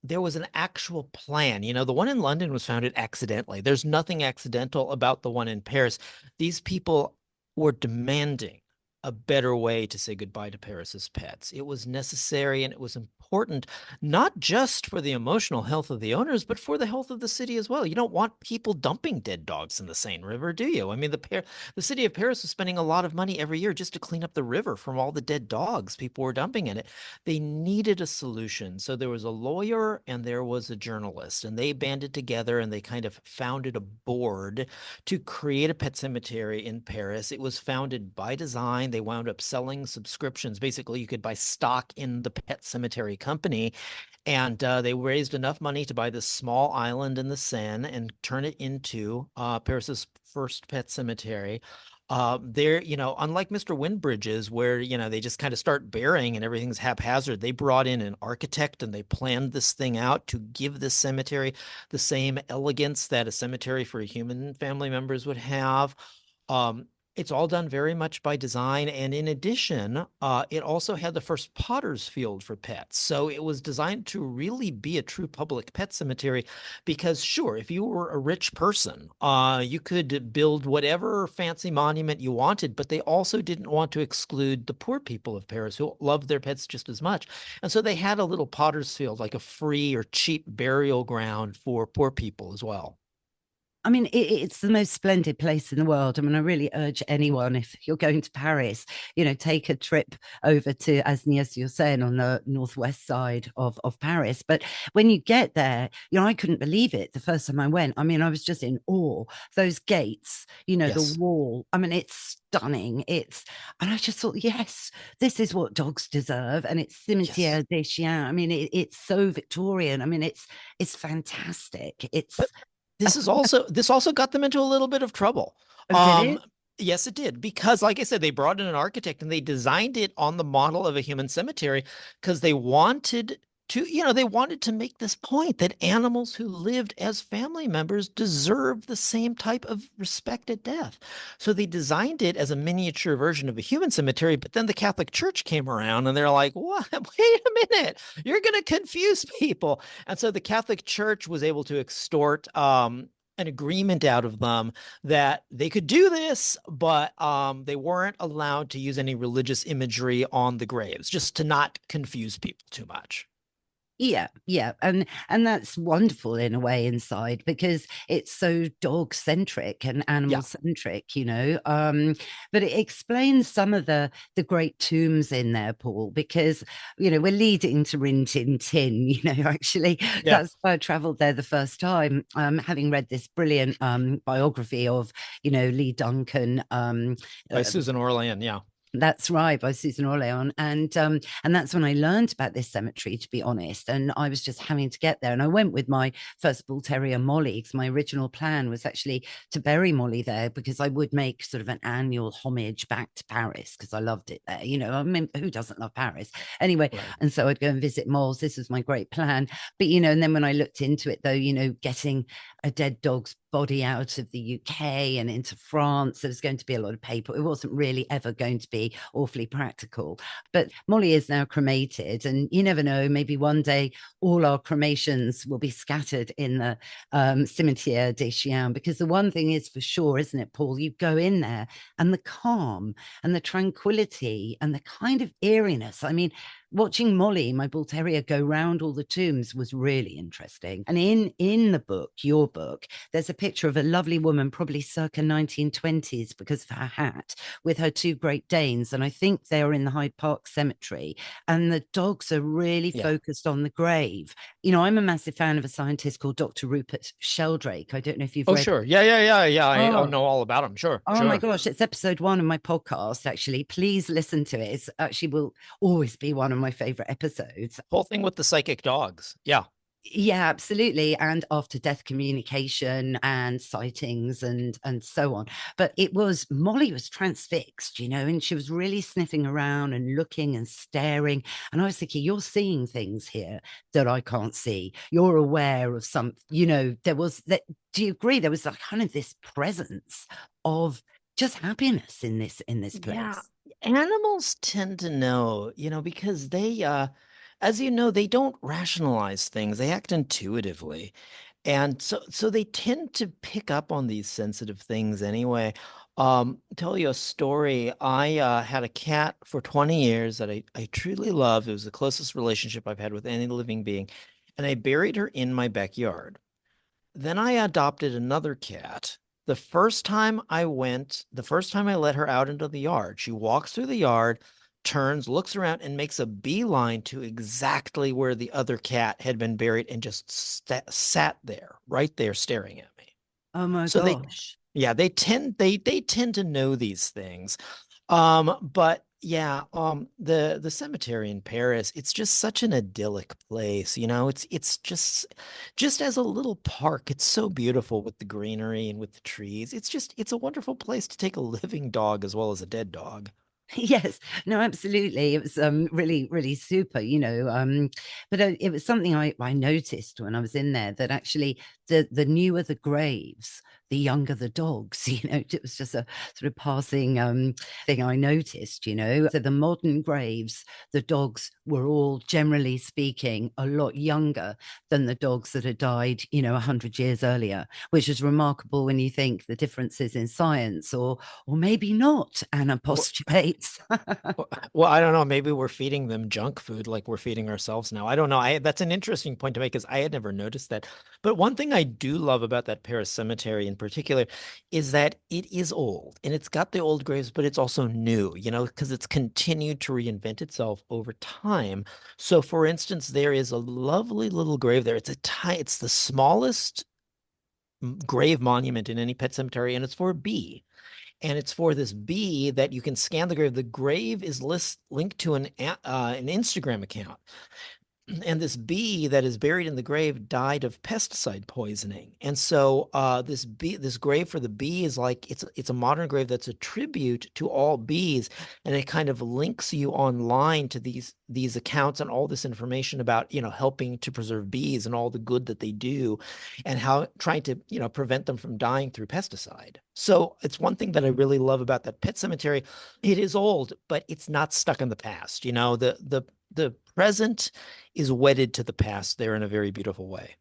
there was an actual plan. The one in London was founded accidentally. There's nothing accidental about the one in Paris. These people were demanding a better way to say goodbye to Paris's pets. It was necessary, and it was important, not just for the emotional health of the owners, but for the health of the city as well. You don't want people dumping dead dogs in the Seine River, do you? I mean, the city of Paris was spending a lot of money every year just to clean up the river from all the dead dogs people were dumping in it. They needed a solution. So there was a lawyer and there was a journalist, and they banded together and they kind of founded a board to create a pet cemetery in Paris. It was founded by design. They wound up selling subscriptions. Basically, you could buy stock in the pet cemetery company, and they raised enough money to buy this small island in the Seine and turn it into Paris's first pet cemetery. Unlike Mr. Windbridge's, where, they just kind of start burying and everything's haphazard, they brought in an architect and they planned this thing out to give this cemetery the same elegance that a cemetery for human family members would have. It's all done very much by design. And in addition, it also had the first potter's field for pets. So it was designed to really be a true public pet cemetery because, sure, if you were a rich person, you could build whatever fancy monument you wanted, but they also didn't want to exclude the poor people of Paris who loved their pets just as much. And so they had a little potter's field, like a free or cheap burial ground for poor people as well.
I mean, it's the most splendid place in the world. I mean, I really urge anyone, if you're going to Paris, take a trip over to Asnières, you're saying, on the northwest side of Paris. But when you get there, I couldn't believe it the first time I went. I mean, I was just in awe. Those gates, the
Yes.
wall. I mean, it's stunning. And I just thought, yes, this is what dogs deserve. And it's
Yes.
Cimitières des Chiens. I mean, it's so Victorian. I mean, it's fantastic.
But this also got them into a little bit of trouble.
Oh, did it?
Yes, it did. Because like I said, they brought in an architect and they designed it on the model of a human cemetery because they wanted to make this point that animals who lived as family members deserve the same type of respect at death. So they designed it as a miniature version of a human cemetery, but then the Catholic Church came around and they're like, what? Wait a minute, you're going to confuse people. And so the Catholic Church was able to extort an agreement out of them that they could do this, but they weren't allowed to use any religious imagery on the graves, just to not confuse people too much.
Yeah, and that's wonderful in a way inside, because it's so dog centric and animal
Yeah.
centric, but it explains some of the great tombs in there, Paul, because we're leading to RIn Tin Tin. Actually,
Yeah.
that's why I traveled there the first time, having read this brilliant biography of Lee Duncan,
By Susan Orlean. Yeah.
that's right, by Susan Orlean. And that's when I learned about this cemetery, to be honest. And I was just having to get there. And I went with my first bull terrier, Molly, because my original plan was actually to bury Molly there, because I would make sort of an annual homage back to Paris, because I loved it there. I mean, who doesn't love Paris? Anyway,
Right.
and so I'd go and visit Moles. This was my great plan. But, and then when I looked into it, though, getting a dead dog's body out of the UK and into France, there was going to be a lot of paper. It wasn't really ever going to be awfully practical. But Molly is now cremated, and you never know, maybe one day all our cremations will be scattered in the Cimitières des Chiens, because the one thing is for sure, isn't it, Paul? You go in there and the calm and the tranquility and the kind of eeriness. I mean, watching Molly, my bull terrier, go round all the tombs was really interesting. And in the book, your book, there's a picture of a lovely woman, probably circa 1920s because of her hat, with her two Great Danes. And I think they are in the Hyde Park Cemetery. And the dogs are really focused on the grave. I'm a massive fan of a scientist called Dr. Rupert Sheldrake. I don't know if you've read.
Oh, sure. Yeah. I know all about him. Sure.
Oh
sure.
my gosh, it's episode 1 of my podcast, actually. Please listen to it. It's actually will always be one of my favorite episodes.
Whole thing with the psychic dogs. Yeah.
Yeah, absolutely. And after death communication and sightings and so on. But Molly was transfixed, and she was really sniffing around and looking and staring. And I was thinking, you're seeing things here that I can't see. You're aware of some, there was that. Do you agree? There was kind of this presence of just happiness in this place.
Yeah. Animals tend to know, because they, as you know, they don't rationalize things. They act intuitively. And so they tend to pick up on these sensitive things anyway. Tell you a story. I had a cat for 20 years that I truly loved. It was the closest relationship I've had with any living being. And I buried her in my backyard. Then I adopted another cat. The first time I let her out into the yard, she walks through the yard, turns, looks around, and makes a beeline to exactly where the other cat had been buried and just sat there, right there, staring at me.
Oh my
So
gosh.
they tend to know these things. But yeah, the cemetery in Paris, it's just such an idyllic place, it's just as a little park. It's so beautiful with the greenery and with the trees. It's a wonderful place to take a living dog as well as a dead dog.
Yes, no, absolutely. It was really, really super, but it was something I noticed when I was in there, that actually the newer the graves, the younger the dogs. It was just a sort of passing thing I noticed. So the modern graves, the dogs were all, generally speaking, a lot younger than the dogs that had died 100 years earlier, which is remarkable when you think the differences in science, or maybe not. Anna postulates.
Well, I don't know. Maybe we're feeding them junk food like we're feeding ourselves now. I don't know. That's an interesting point to make, because I had never noticed that. But one thing I do love about that Paris cemetery in particular is that it is old, and it's got the old graves, but it's also new, because it's continued to reinvent itself over time. So, for instance, there is a lovely little grave there. It's the smallest grave monument in any pet cemetery, and it's for a bee. And it's for this bee that you can scan the grave. The grave is linked to an Instagram account. And this bee that is buried in the grave died of pesticide poisoning. And so this grave for the bee is like, it's a modern grave that's a tribute to all bees. And it kind of links you online to these accounts and all this information about, helping to preserve bees and all the good that they do, and how trying to, prevent them from dying through pesticide. So it's one thing that I really love about that pet cemetery. It is old, but it's not stuck in the past. The present is wedded to the past there in a very beautiful way.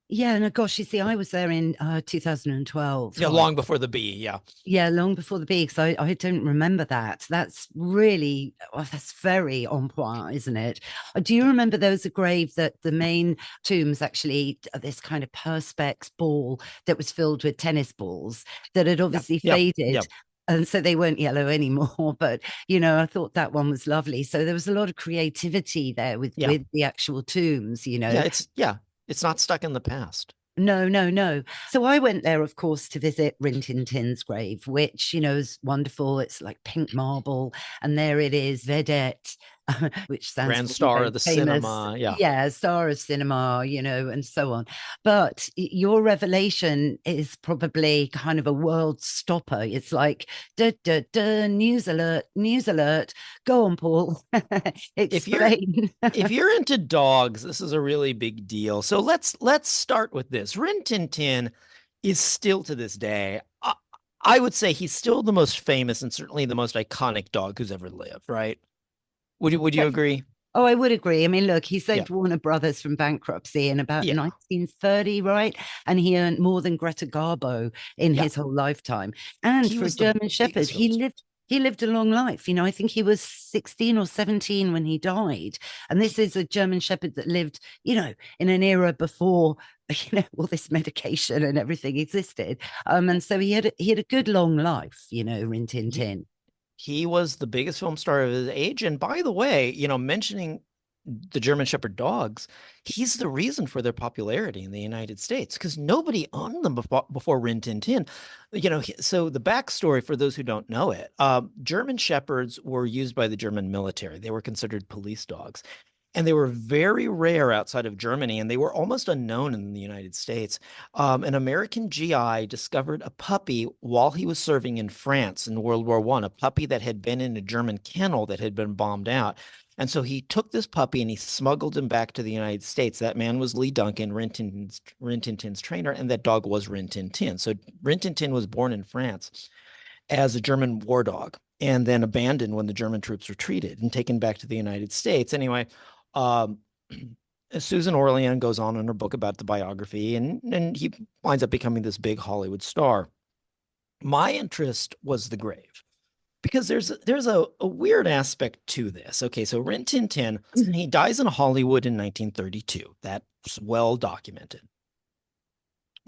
Yeah, no, gosh, you see, I was there in 2012.
Yeah, long before the bee, yeah.
Yeah, long before the bee, because I don't remember that. That's really, that's very on point, isn't it? Do you remember there was a grave that the main tombs actually, this kind of perspex ball that was filled with tennis balls that had obviously faded. And so they weren't yellow anymore. But, I thought that one was lovely. So there was a lot of creativity there with the actual tombs,
Yeah, it's not stuck in the past.
No. So I went there, of course, to visit RIn Tin Tin's grave, which, is wonderful. It's like pink marble. And there it is, Vedette, which stands
Grand
for
star of the cinema.
Yeah, star of cinema, and so on. But your revelation is probably kind of a world stopper. It's like, news alert. Go on, Paul. Explain.
If you're into dogs, this is a really big deal. So let's start with this. RIn Tin Tin is still, to this day, I would say he's still the most famous and certainly the most iconic dog who's ever lived, right? Would you agree?
Oh, I would agree. I mean, look, he saved Warner Brothers from bankruptcy in about 1930, right? And he earned more than Greta Garbo in his whole lifetime. And for a German Shepherd, he lived a long life. I think he was 16 or 17 when he died. And this is a German Shepherd that lived, in an era before, all this medication and everything existed. And so he had a good long life, RIn Tin Tin.
He was the biggest film star of his age. And by the way, mentioning the German Shepherd dogs, he's the reason for their popularity in the United States, because nobody owned them before RIn Tin Tin. So the backstory for those who don't know it, German Shepherds were used by the German military. They were considered police dogs. And they were very rare outside of Germany, and they were almost unknown in the United States. An American GI discovered a puppy while he was serving in France in World War I, a puppy that had been in a German kennel that had been bombed out. And so he took this puppy and he smuggled him back to the United States. That man was Lee Duncan, RIn Tin Tin's trainer, and that dog was RIn Tin Tin. So RIn Tin Tin was born in France as a German war dog and then abandoned when the German troops retreated and taken back to the United States. Anyway, Susan Orlean goes on in her book about the biography, and he winds up becoming this big Hollywood star. My interest was the grave, because there's a weird aspect to this. Okay, so RIn Tin Tin, he dies in Hollywood in 1932. That's well documented.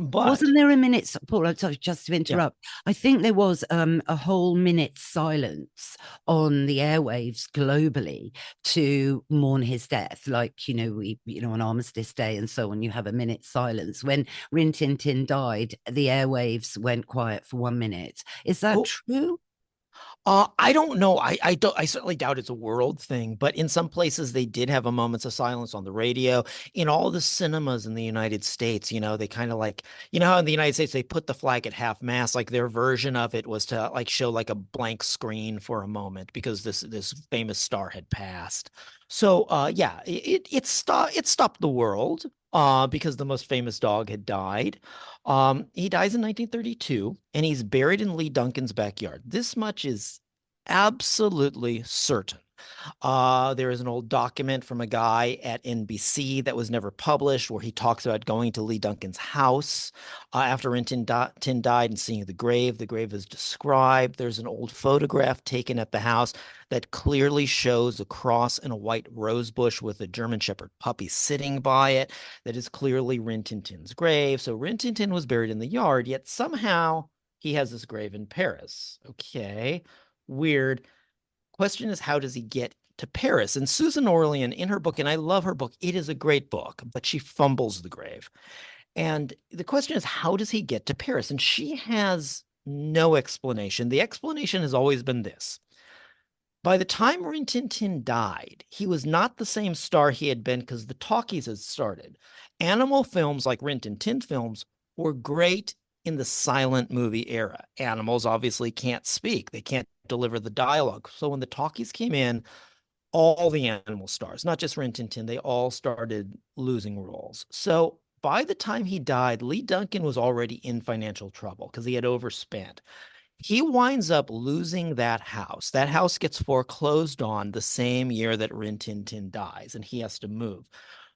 But
wasn't there a minute, Paul, I'm sorry, just to interrupt. I think there was a whole minute's silence on the airwaves globally to mourn his death. Like, on Armistice Day and so on, you have a minute's silence. When RIn Tin Tin died, the airwaves went quiet for 1 minute. Is that true?
I don't know. I certainly doubt it's a world thing, but in some places they did have a moments of silence on the radio. In all the cinemas in the United States, they kind of like, how in the United States they put the flag at half mast, like their version of it was to like show like a blank screen for a moment because this famous star had passed. So it stopped the world, because the most famous dog had died. He dies in 1932, and he's buried in Lee Duncan's backyard. This much is absolutely certain. There is an old document from a guy at NBC that was never published where he talks about going to Lee Duncan's house after RIn Tin died and seeing the grave. The grave is described. There's an old photograph taken at the house that clearly shows a cross and a white rose bush with a German Shepherd puppy sitting by it. That is clearly RIn Tin Tin's grave. So RIn Tin Tin was buried in the yard, yet somehow he has this grave in Paris. Okay, weird. Question is, how does he get to Paris? And Susan Orlean, in her book, and I love her book, it is a great book, but she fumbles the grave. And the question is, how does he get to Paris? And she has no explanation. The explanation has always been this. By the time RIn Tin Tin died, he was not the same star he had been because the talkies had started. Animal films like RIn Tin Tin films were great in the silent movie era. Animals obviously can't speak. They can't deliver the dialogue. So when the talkies came in, all the animal stars, not just RIn Tin Tin, they all started losing roles. So by the time he died, Lee Duncan was already in financial trouble because he had overspent. He winds up losing that house. That house gets foreclosed on the same year that RIn Tin Tin dies, and he has to move.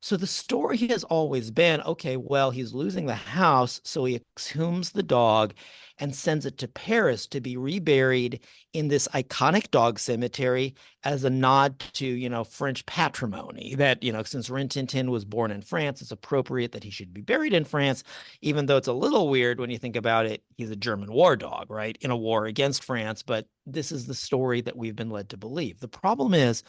So the story has always been, okay, well, he's losing the house, so he exhumes the dog and sends it to Paris to be reburied in this iconic dog cemetery as a nod to, French patrimony. That, since RIn Tin Tin was born in France, it's appropriate that he should be buried in France, even though it's a little weird when you think about it. He's a German war dog, right? In a war against France, but this is the story that we've been led to believe. The problem is,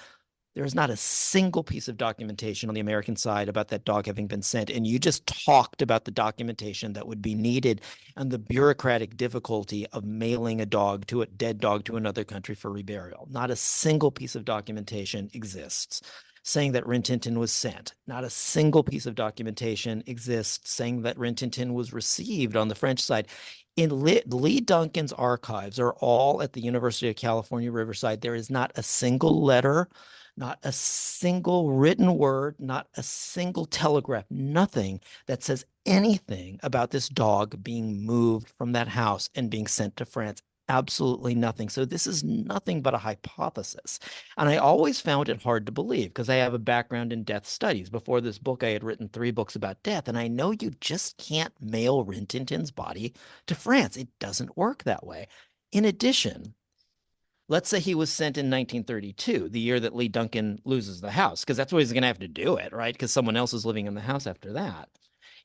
there is not a single piece of documentation on the American side about that dog having been sent. And you just talked about the documentation that would be needed and the bureaucratic difficulty of mailing a dead dog to another country for reburial. Not a single piece of documentation exists saying that RIn Tin Tin was sent. Not a single piece of documentation exists saying that RIn Tin Tin was received on the French side. In Lee Duncan's archives are all at the University of California, Riverside. There is not a single letter, not a single written word, not a single telegraph, nothing that says anything about this dog being moved from that house and being sent to France. Absolutely nothing. So this is nothing but a hypothesis. And I always found it hard to believe because I have a background in death studies. Before this book, I had written 3 books about death. And I know you just can't mail RIn Tin Tin's body to France. It doesn't work that way. In addition, let's say he was sent in 1932, the year that Lee Duncan loses the house, because that's where he's going to have to do it, right? Because someone else is living in the house after that.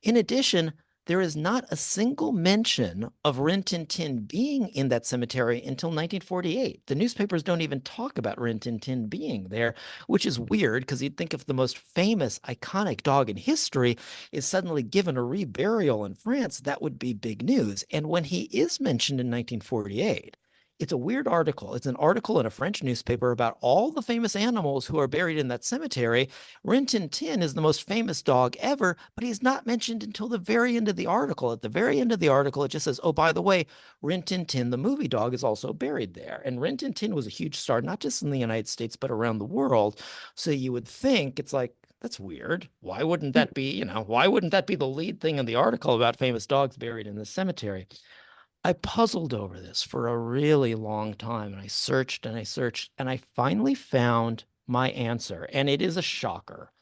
In addition, there is not a single mention of RIn Tin Tin being in that cemetery until 1948. The newspapers don't even talk about RIn Tin Tin being there, which is weird because you'd think if the most famous, iconic dog in history is suddenly given a reburial in France, that would be big news. And when he is mentioned in 1948, it's a weird article. It's an article in a French newspaper about all the famous animals who are buried in that cemetery. RIn Tin Tin is the most famous dog ever, but he's not mentioned until the very end of the article. At the very end of the article, it just says, oh, by the way, RIn Tin Tin, the movie dog, is also buried there. And RIn Tin Tin was a huge star, not just in the United States, but around the world. So you would think it's like, that's weird. Why wouldn't that be, why wouldn't that be the lead thing in the article about famous dogs buried in the cemetery? I puzzled over this for a really long time, and I searched and I searched, and I finally found my answer, and it is a shocker.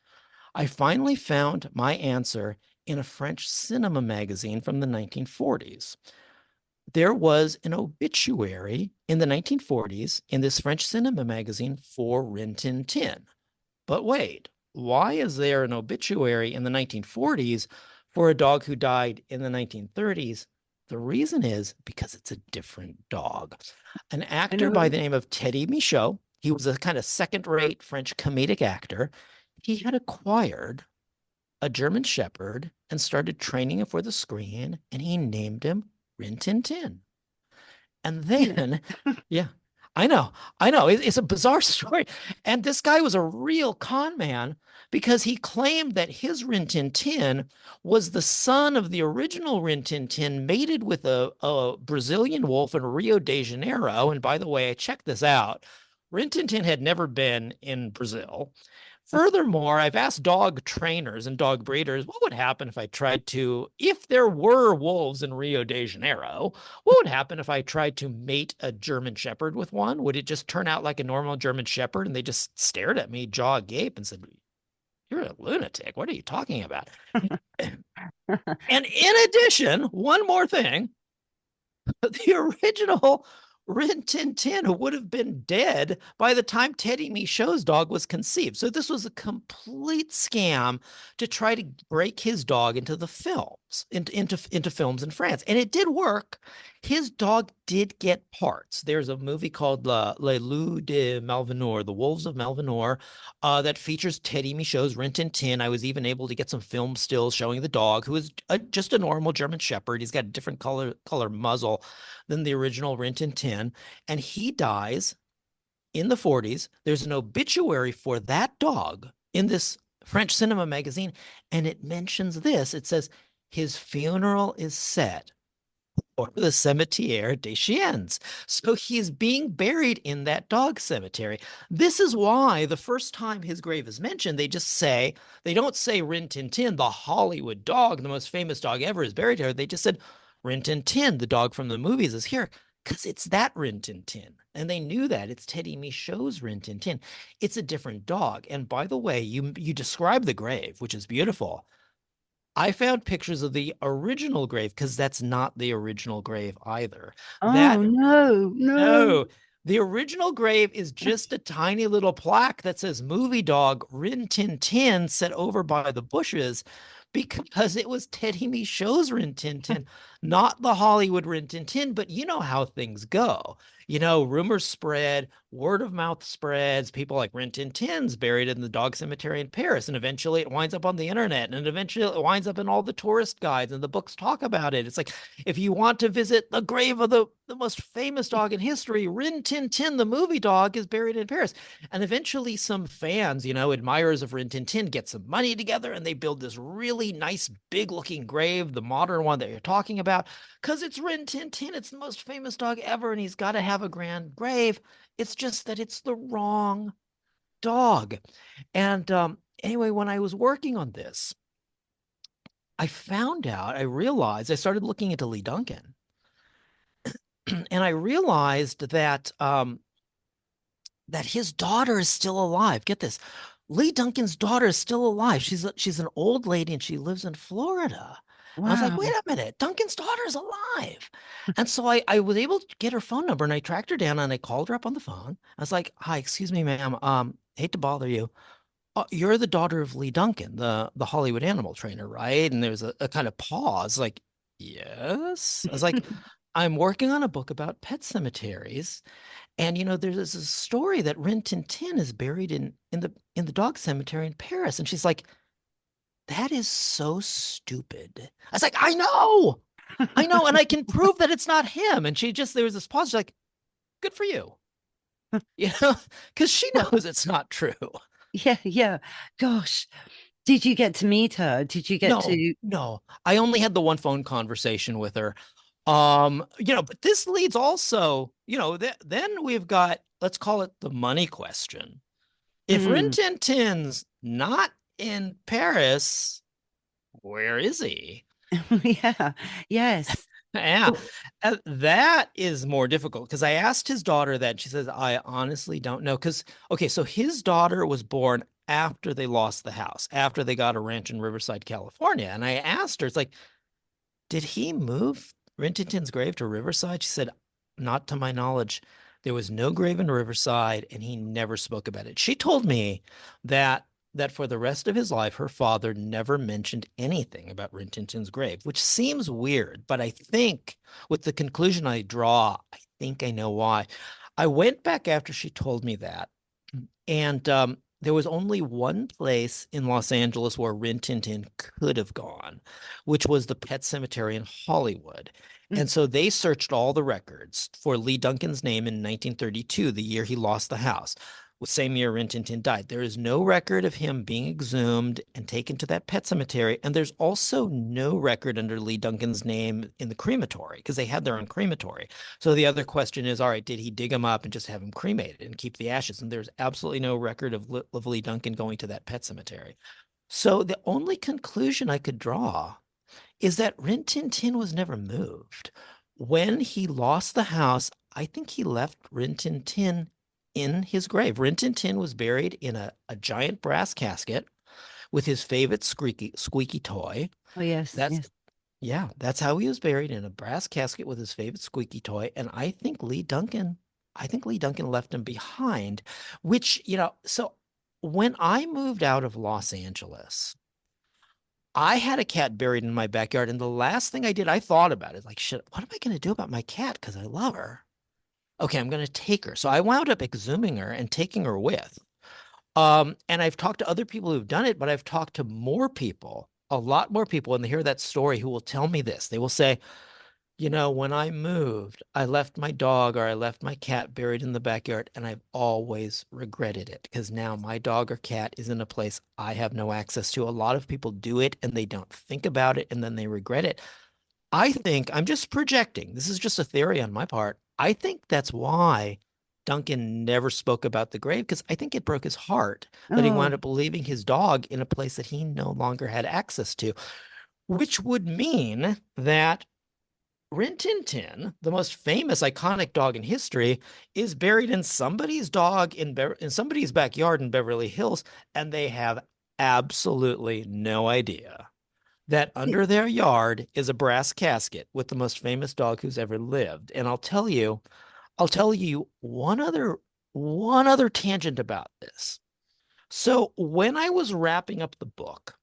I finally found my answer in a French cinema magazine from the 1940s. There was an obituary in the 1940s in this French cinema magazine for RIn Tin Tin. But wait, why is there an obituary in the 1940s for a dog who died in the 1930s? The reason is because it's a different dog. An actor by the name of Teddy Michaud, he was a kind of second-rate French comedic actor. He had acquired a German Shepherd and started training him for the screen, and he named him RIn Tin Tin. And then, yeah, I know. It's a bizarre story. And this guy was a real con man because he claimed that his RIn Tin Tin was the son of the original RIn Tin Tin, mated with a Brazilian wolf in Rio de Janeiro. And by the way, I checked this out. RIn Tin Tin had never been in Brazil. Furthermore, I've asked dog trainers and dog breeders, what would happen if there were wolves in Rio de Janeiro, what would happen if I tried to mate a German Shepherd with one? Would it just turn out like a normal German Shepherd? And they just stared at me, jaw agape, and said, "You're a lunatic. What are you talking about?" And in addition, one more thing, the original Rin Tin Tin would have been dead by the time Teddy Michaud's dog was conceived. So this was a complete scam to try to break his dog into the films, into films in France. And it did work. His dog did get parts. There's a movie called Les Loups de Malvenor, The Wolves of Malvenor, that features Teddy Michaud's Rin Tin Tin. I was even able to get some film stills showing the dog, who is just a normal German Shepherd. He's got a different color muzzle than the original Rin Tin Tin, and he dies in the 40s. There's an obituary for that dog in this French cinema magazine, and it mentions this. It says his funeral is set or the Cimitières des Chiens. So he's being buried in that dog cemetery. This is why the first time his grave is mentioned, they don't say Rin Tin Tin, the Hollywood dog, the most famous dog ever, is buried here. They just said Rin Tin Tin, the dog from the movies, is here, because it's that Rin Tin Tin. And they knew that. It's Teddy Michaud's Rin Tin Tin. It's a different dog. And by the way, you describe the grave, which is beautiful. I found pictures of the original grave, because that's not the original grave either.
Oh, no.
No, the original grave is just a tiny little plaque that says movie dog Rin Tin Tin, set over by the bushes, because it was Teddy Michaud's Rin Tin Tin, not the Hollywood Rin Tin Tin. But you know how things go. Rumors spread, word of mouth spreads. People like Rin Tin Tin's buried in the dog cemetery in Paris, and eventually it winds up on the internet, and eventually it winds up in all the tourist guides, and the books talk about it. It's like, if you want to visit the grave of the most famous dog in history, Rin Tin Tin, the movie dog, is buried in Paris. And eventually some fans, admirers of Rin Tin Tin, get some money together, and they build this really nice, big-looking grave, the modern one that you're talking about, because it's Rin Tin Tin. It's the most famous dog ever, and he's got to have a grand grave. It's just that it's the wrong dog. And anyway, when I was working on this, I realized, I started looking into Lee Duncan, and I realized that that his daughter is still alive. Get this. Lee Duncan's daughter is still alive. She's an old lady, and she lives in Florida.
Wow.
And I was like, wait a minute, Duncan's daughter's alive. And so I was able to get her phone number, and I tracked her down, and I called her up on the phone. I was like, hi, excuse me, ma'am. Hate to bother you. You're the daughter of Lee Duncan, the Hollywood animal trainer, right? And there's a kind of pause, like, yes. I was like, I'm working on a book about pet cemeteries. And there's a story that Rin Tin Tin is buried in the dog cemetery in Paris. And she's like, that is so stupid. I was like, I know, and I can prove that it's not him. And there was this pause. She's like, good for you, because she knows it's not true.
Yeah. Gosh, did you get to meet her? Did you get to?
No, I only had the one phone conversation with her. But this leads also, then we've got, let's call it the money question. If Rin Tin Tin's not in Paris, where is he?
Yeah. Yes.
Yeah, that is more difficult, because I asked his daughter that. She says, I honestly don't know. So his daughter was born after they lost the house, after they got a ranch in Riverside, California. And I asked her, it's like, did he move Rin Tin Tin's grave to Riverside? She said, not to my knowledge. There was no grave in Riverside, and he never spoke about it. She told me that for the rest of his life, her father never mentioned anything about Rin Tin Tin's grave, which seems weird. But I think with the conclusion I draw, I think I know why. I went back after she told me that, and there was only one place in Los Angeles where Rin Tin Tin could have gone, which was the Pet Cemetery in Hollywood. And so they searched all the records for Lee Duncan's name in 1932, the year he lost the house. same year Rin Tin Tin died. There is no record of him being exhumed and taken to that pet cemetery. And there's also no record under Lee Duncan's name in the crematory, because they had their own crematory. So the other question is, all right, did he dig him up and just have him cremated and keep the ashes? And there's absolutely no record of Lee Duncan going to that pet cemetery. So the only conclusion I could draw is that Rin Tin Tin was never moved. When he lost the house, I think he left Rin Tin Tin in his grave. Rin Tin Tin was buried in a giant brass casket with his favorite squeaky toy.
Oh, yes.
That's Yeah, that's how he was buried, in a brass casket with his favorite squeaky toy. And I think Lee Duncan left him behind, which, so when I moved out of Los Angeles, I had a cat buried in my backyard. And the last thing I did, I thought about it, like, shit, what am I going to do about my cat? Because I love her. Okay, I'm going to take her. So I wound up exhuming her and taking her with. And I've talked to other people who've done it, but I've talked to more people, a lot more people, and they hear that story, who will tell me this. They will say, when I moved, I left my dog or I left my cat buried in the backyard, and I've always regretted it, because now my dog or cat is in a place I have no access to. A lot of people do it and they don't think about it, and then they regret it. I think, I'm just projecting, this is just a theory on my part, I think that's why Duncan never spoke about the grave, because I think it broke his heart that he wound up leaving his dog in a place that he no longer had access to, which would mean that Rin Tin Tin, the most famous, iconic dog in history, is buried in somebody's in somebody's backyard in Beverly Hills, and they have absolutely no idea that under their yard is a brass casket with the most famous dog who's ever lived. And I'll tell you one other tangent about this. So when I was wrapping up the book,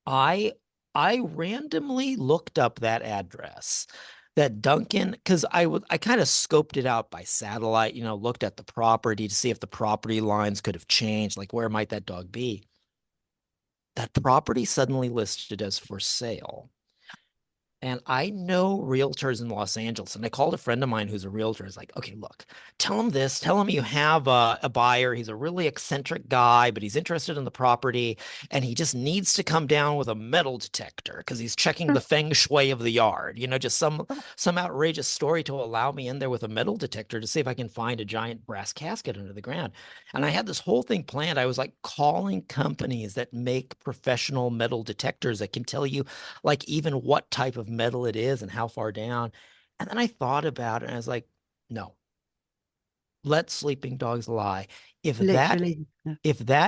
I randomly looked up that address that Duncan, because I kind of scoped it out by satellite, looked at the property to see if the property lines could have changed, like where might that dog be. That property suddenly listed as for sale. And I know realtors in Los Angeles, and I called a friend of mine who's a realtor. I was like, okay, look, tell him this. Tell him you have a buyer. He's a really eccentric guy, but he's interested in the property, and he just needs to come down with a metal detector because he's checking the feng shui of the yard. Just some outrageous story to allow me in there with a metal detector to see if I can find a giant brass casket under the ground. And I had this whole thing planned. I was like calling companies that make professional metal detectors that can tell you, like, even what type of metal it is and how far down. And then I thought about it and I was like, no, let sleeping dogs lie. If that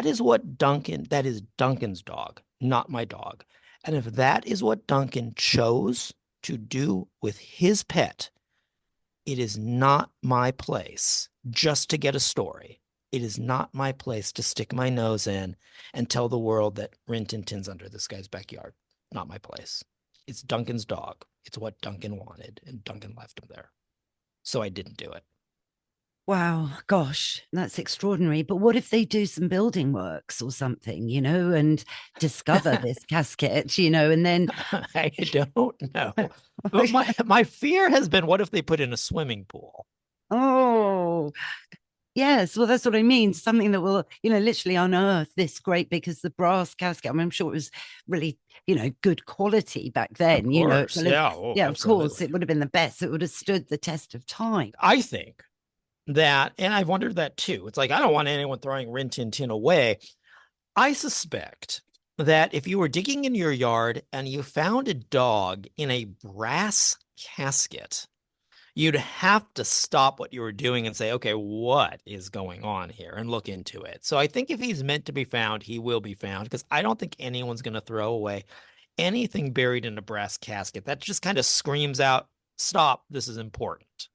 is what that is Duncan's dog, not my dog. And if that is what Duncan chose to do with his pet, it is not my place just to get a story. It is not my place to stick my nose in and tell the world that Rin Tin Tin's under this guy's backyard. Not my place. It's Duncan's dog. It's what Duncan wanted, and Duncan left him there. So I didn't do it.
Wow, gosh, that's extraordinary. But what if they do some building works or something, and discover this casket, and then
I don't know. But my fear has been, what if they put in a swimming pool?
Oh, yes, well, that's what I mean. Something that will, literally unearth this great, because the brass casket, I'm sure it was really, good quality back then.
Of course.
Of course, it would have been the best. It would have stood the test of time.
I think that, and I've wondered that too. It's like, I don't want anyone throwing Rin Tin Tin away. I suspect that if you were digging in your yard and you found a dog in a brass casket, you'd have to stop what you were doing and say, okay, what is going on here, and look into it. So I think if he's meant to be found, he will be found, because I don't think anyone's going to throw away anything buried in a brass casket. That just kind of screams out, stop, this is important.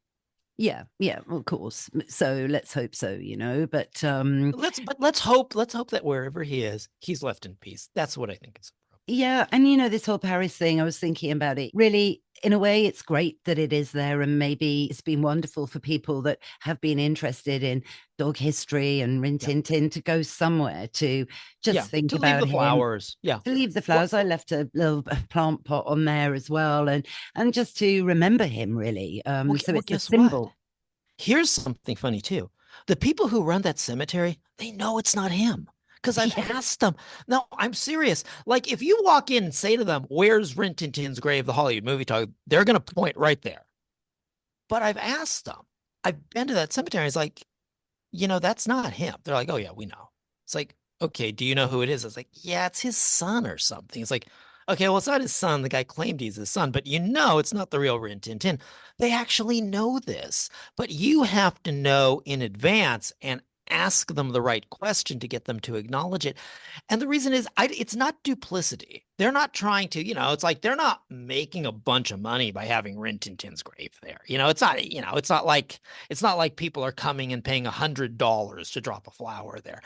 Yeah, of course. So let's hope so, but
let's hope that wherever he is, he's left in peace. That's what I think is.
Yeah. And, this whole Paris thing, I was thinking about it. Really, in a way, it's great that it is there. And maybe it's been wonderful for people that have been interested in dog history and Rin Tin Tin to go somewhere to just think about
leave the flowers.
To leave the flowers. I left a little plant pot on there as well. And just to remember him, really. So it's a symbol.
Here's something funny, too. The people who run that cemetery, they know it's not him. Because I've
Yeah.
asked them. No, I'm serious. Like, if you walk in and say to them, "Where's Rin Tin Tin's grave, the Hollywood movie talk?" They're going to point right there. But I've asked them. I've been to that cemetery. It's like, that's not him. They're like, "Oh, yeah, we know." It's like, "Okay, do you know who it is?" It's like, "Yeah, it's his son or something." It's like, "Okay, well, it's not his son. The guy claimed he's his son, but it's not the real Rin Tin Tin." They actually know this, but you have to know in advance and ask them the right question to get them to acknowledge it. And the reason is, it's not duplicity. They're not trying to, it's like they're not making a bunch of money by having Rin Tin Tin's grave there. It's not like people are coming and paying $100 to drop a flower there.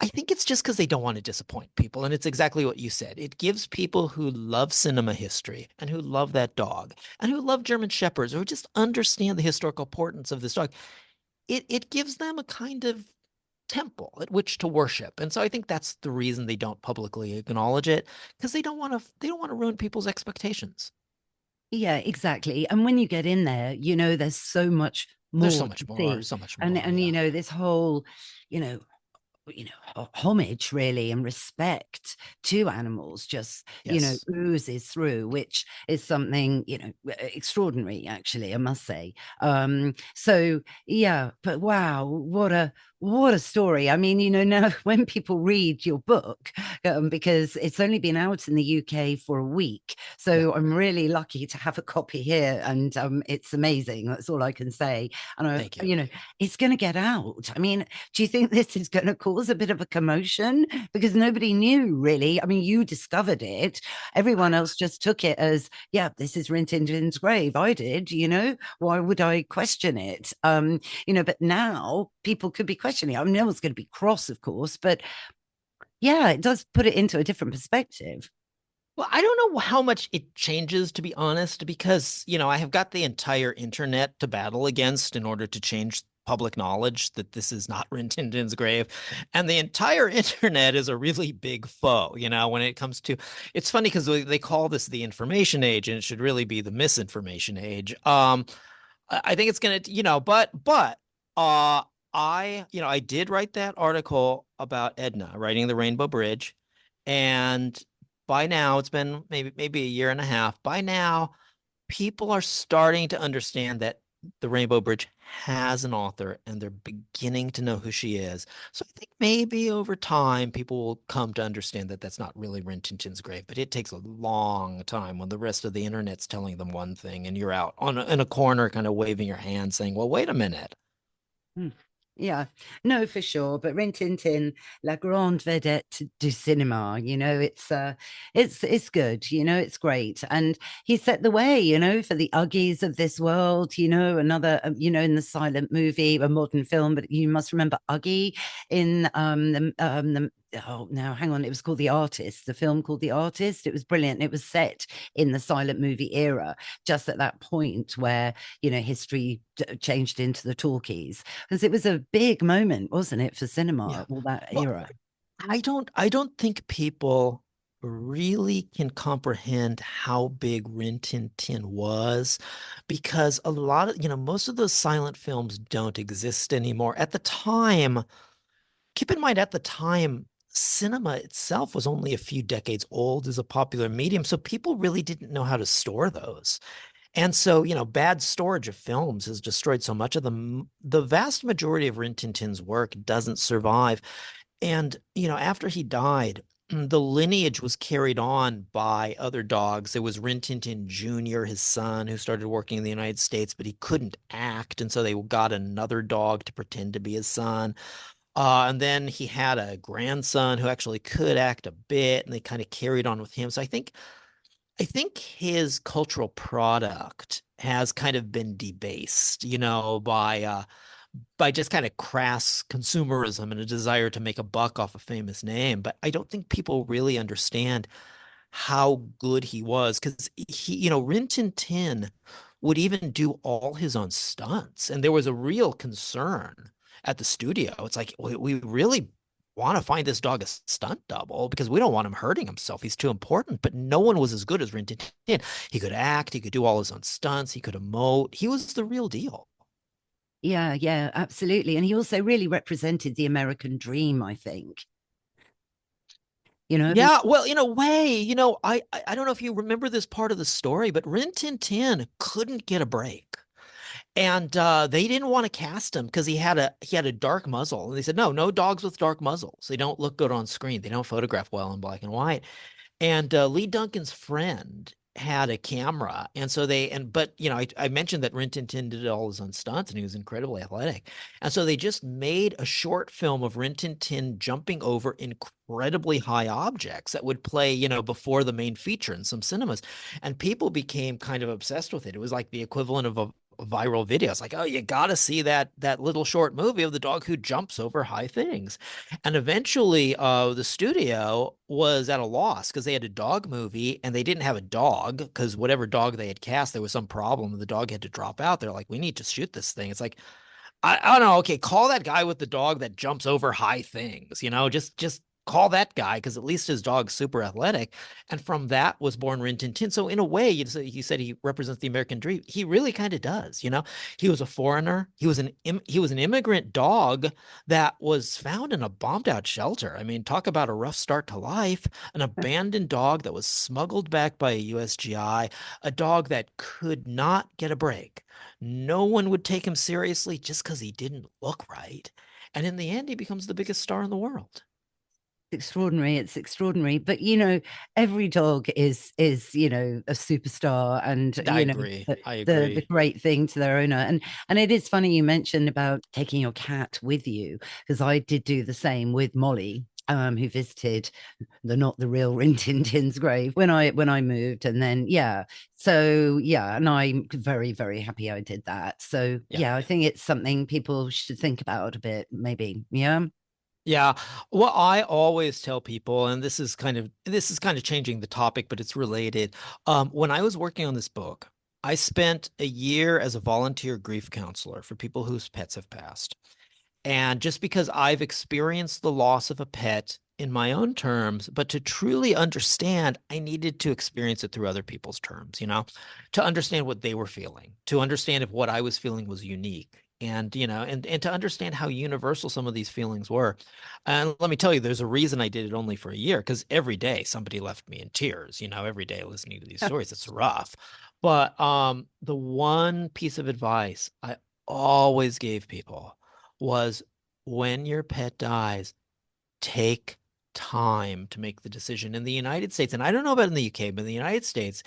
I think it's just because they don't want to disappoint people. And it's exactly what you said. It gives people who love cinema history and who love that dog and who love German Shepherds or who just understand the historical importance of this dog. It gives them a kind of temple at which to worship. And so I think that's the reason they don't publicly acknowledge it, because they don't want to ruin people's expectations.
Yeah, exactly. And when you get in there, there's so much
There's
more
so
to
much more,
see.
so much
And
more. Yeah.
this whole, you know, homage really and respect to animals just
Yes.
oozes through, which is something extraordinary, actually, I must say. So yeah, but wow, what a story. I mean, now when people read your book, because it's only been out in the UK for a week,
Yeah.
so I'm really lucky to have a copy here, and it's amazing. That's all I can say. And
Thank you.
it's going to get out. I mean, do you think this is going to cause a bit of a commotion? Because nobody knew, really. I mean, you discovered it. Everyone else just took it as, yeah, this is Rin Tin Tin's grave. I did, why would I question it? But now people could be questioning it. I mean, no one's going to be cross, of course, but yeah, it does put it into a different perspective.
Well, I don't know how much it changes, to be honest, because, I have got the entire internet to battle against in order to change public knowledge that this is not Rin Tin Tin's grave. And the entire internet is a really big foe, when it comes to, it's funny because they call this the information age and it should really be the misinformation age. I think it's gonna, I did write that article about Edna writing the Rainbow Bridge, and by now it's been maybe a year and a half. By now, people are starting to understand that the Rainbow Bridge has an author, and they're beginning to know who she is. So I think maybe over time, people will come to understand that that's not really Rin Tin Tin's grave, but it takes a long time when the rest of the internet's telling them one thing, and you're out in a corner, kind of waving your hand, saying, "Well, wait a minute."
Hmm. Yeah, no, for sure. But Rin Tin Tin, la grande vedette du cinéma, it's good, it's great. And he set the way, for the Uggies of this world, another, in the silent movie, a modern film, but you must remember Uggy in oh, now hang on, it was called The Artist, the film called The Artist. It was brilliant. It was set in the silent movie era, just at that point where, history changed into the talkies, because it was a big moment, wasn't it, for
Yeah.
cinema, all that
Well,
era.
I don't think people really can comprehend how big Rin Tin Tin was, because a lot of, most of those silent films don't exist anymore. At the time, keep in mind, at the time, cinema itself was only a few decades old as a popular medium, so people really didn't know how to store those. And so, bad storage of films has destroyed so much of them. The vast majority of Rin Tin Tin's work doesn't survive. And, after he died, the lineage was carried on by other dogs. It was Rin Tin Tin Jr., his son, who started working in the United States, but he couldn't act. And so they got another dog to pretend to be his son. And then he had a grandson who actually could act a bit, and they kind of carried on with him. So I think his cultural product has kind of been debased, by just kind of crass consumerism and a desire to make a buck off a famous name. But I don't think people really understand how good he was, because Rin Tin Tin would even do all his own stunts. And there was a real concern at the studio. It's like, we really want to find this dog a stunt double because we don't want him hurting himself. He's too important. But no one was as good as Rin Tin Tin. He could act, he could do all his own stunts, he could emote. He was the real deal.
Yeah, yeah, absolutely. And he also really represented the American dream, I think. You know,
Yeah, well, in a way, I don't know if you remember this part of the story, but Rin Tin Tin couldn't get a break. And they didn't want to cast him because he had a dark muzzle. And they said, no, no dogs with dark muzzles. They don't look good on screen. They don't photograph well in black and white. And Lee Duncan's friend had a camera, and so but I mentioned that Rin Tin Tin did all his own stunts, and he was incredibly athletic, and so they just made a short film of Rin Tin Tin jumping over incredibly high objects that would play, before the main feature in some cinemas, and people became kind of obsessed with it. It was like the equivalent of a viral video. It's like, oh, you got to see that little short movie of the dog who jumps over high things. And eventually, the studio was at a loss because they had a dog movie and they didn't have a dog because whatever dog they had cast, there was some problem. The dog had to drop out. They're like, we need to shoot this thing. It's like, I don't know. Okay, call that guy with the dog that jumps over high things. Just call that guy because at least his dog's super athletic. And from that was born Rin Tin Tin. So in a way, you said he represents the American dream. He really kind of does. He was a foreigner. He was an immigrant dog that was found in a bombed out shelter. I mean, talk about a rough start to life. An abandoned dog that was smuggled back by a USGI. A dog that could not get a break. No one would take him seriously just because he didn't look right. And in the end, he becomes the biggest star in the world.
extraordinary. It's extraordinary. But every dog is a superstar, and
I agree. I
the
agree.
great thing to their owner. And it is funny you mentioned about taking your cat with you, because I did do the same with Molly. Who visited the not the real Rin Tin Tin's grave when I moved, and then and I'm very, very happy I did that. So
Yeah.
I think it's something people should think about a bit, maybe. Yeah.
Yeah. Well, I always tell people, and this is kind of changing the topic, but it's related. When I was working on this book, I spent a year as a volunteer grief counselor for people whose pets have passed. And just because I've experienced the loss of a pet in my own terms, but to truly understand, I needed to experience it through other people's terms, to understand what they were feeling, to understand if what I was feeling was unique. And to understand how universal some of these feelings were. And let me tell you, there's a reason I did it only for a year, because every day somebody left me in tears, every day listening to these stories. It's rough. But the one piece of advice I always gave people was, when your pet dies, take time to make the decision. In the United States, and I don't know about in the UK, but in the United States,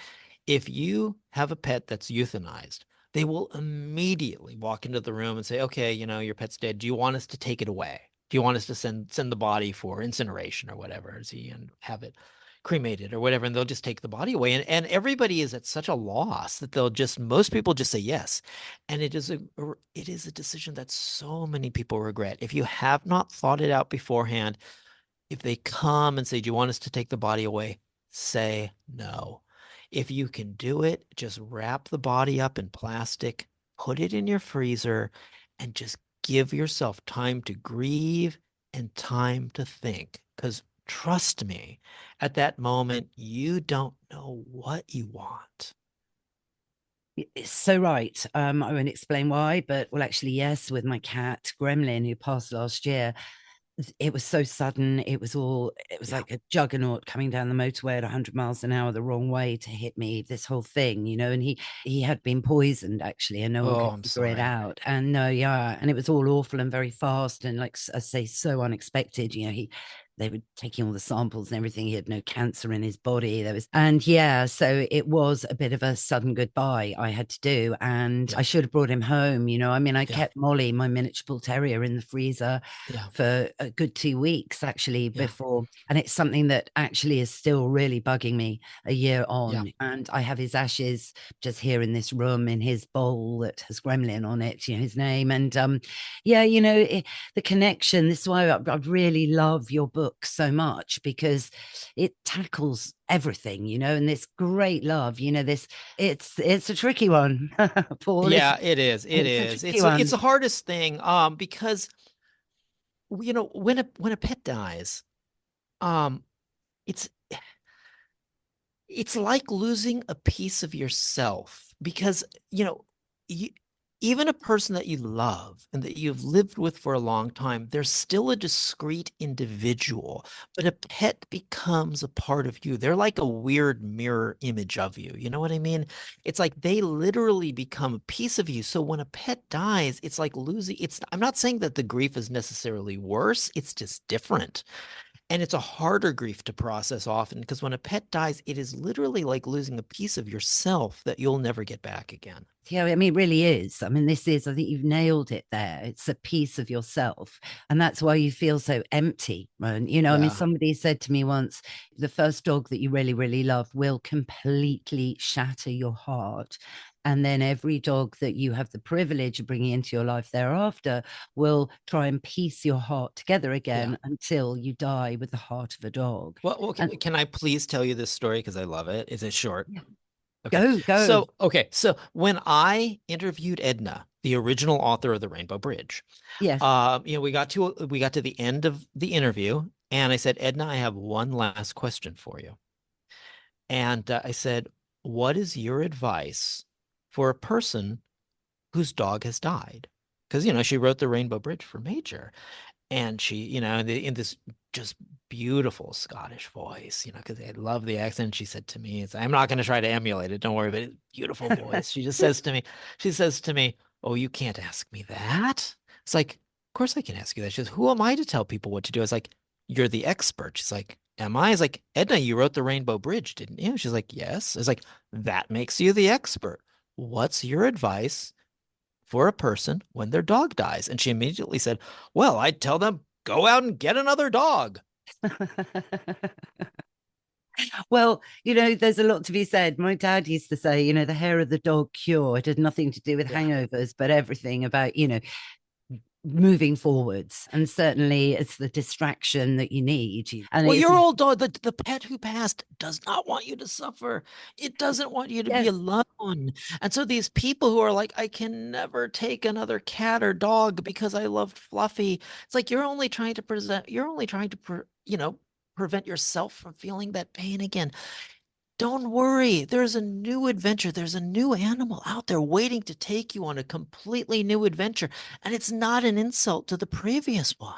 if you have a pet that's euthanized, they will immediately walk into the room and say, okay, your pet's dead. Do you want us to take it away? Do you want us to send the body for incineration or whatever, and have it cremated or whatever? And they'll just take the body away. And everybody is at such a loss that most people just say yes. And it is a decision that so many people regret. If you have not thought it out beforehand, if they come and say, do you want us to take the body away? Say no. If you can do it, just wrap the body up in plastic, put it in your freezer, and just give yourself time to grieve and time to think. Because trust me, at that moment, you don't know what you want.
It's so right. I won't explain why, but well, actually, yes, with my cat Gremlin, who passed last year, it was so sudden. It was
Yeah.
like a juggernaut coming down the motorway at 100 miles an hour the wrong way to hit me, this whole thing. And he had been poisoned, actually, and no one
Oh,
could
I'm
figure it
sorry.
out. And no, yeah, and it was all awful and very fast, and, like I say, so unexpected. They were taking all the samples and everything. He had no cancer in his body. So it was a bit of a sudden goodbye I had to do. And
Yeah.
I should have brought him home. I mean, I
Yeah.
kept Molly, my miniature bull terrier, in the freezer
Yeah.
for a good 2 weeks, actually,
Yeah.
before. And it's something that actually is still really bugging me a year
Yeah.
on. And I have his ashes just here in this room in his bowl that has Gremlin on it, his name. And the connection. This is why I really love your book so much, because it tackles everything, and this great love, it's a tricky one. Paul,
Yeah, it is. It
it's a
is.
tricky
It's
one.
the hardest thing, because when a pet dies, um, it's it's like losing a piece of yourself, because you, even a person that you love and that you've lived with for a long time, they're still a discrete individual, but a pet becomes a part of you. They're like a weird mirror image of you. You know what I mean? It's like they literally become a piece of you. So when a pet dies, it's like losing, I'm not saying that the grief is necessarily worse, it's just different. And it's a harder grief to process often because when a pet dies, it is literally like losing a piece of yourself that you'll never get back again.
Yeah, I mean, it really is. I mean, I think you've nailed it there. It's a piece of yourself. And that's why you feel so empty. And, I mean,
Yeah.
somebody said to me once, the first dog that you really, really love will completely shatter your heart. And then every dog that you have the privilege of bringing into your life thereafter will try and piece your heart together again until you die with the heart of a dog.
Well, can I please tell you this story? Because I love it. Is it short?
Yeah.
Okay.
Go.
So when I interviewed Edna, the original author of The Rainbow Bridge,
Yes.
we got to the end of the interview, and I said, Edna, I have one last question for you. And I said, what is your advice for a person whose dog has died? Because, she wrote The Rainbow Bridge for Major. And she, in this just beautiful Scottish voice, because I love the accent. She said to me, I'm not going to try to emulate it. Don't worry, but beautiful voice. She says to me, oh, you can't ask me that. It's like, of course I can ask you that. She says, who am I to tell people what to do? I was like, you're the expert. She's like, am I? I was like, Edna, you wrote The Rainbow Bridge, didn't you? She's like, yes. I was like, that makes you the expert. What's your advice for a person when their dog dies? And she immediately said, well, I'd tell them, go out and get another dog.
Well, there's a lot to be said. My dad used to say, the hair of the dog cure. It had nothing to do with hangovers, but everything about, moving forwards. And certainly it's the distraction that you need. And
well, your old dog, the pet who passed, does not want you to suffer. It doesn't want you to be alone. And so these people who are like, I can never take another cat or dog because I loved Fluffy. It's like you're only trying to prevent yourself from feeling that pain again. Don't worry. There's a new adventure. There's a new animal out there waiting to take you on a completely new adventure. And it's not an insult to the previous one.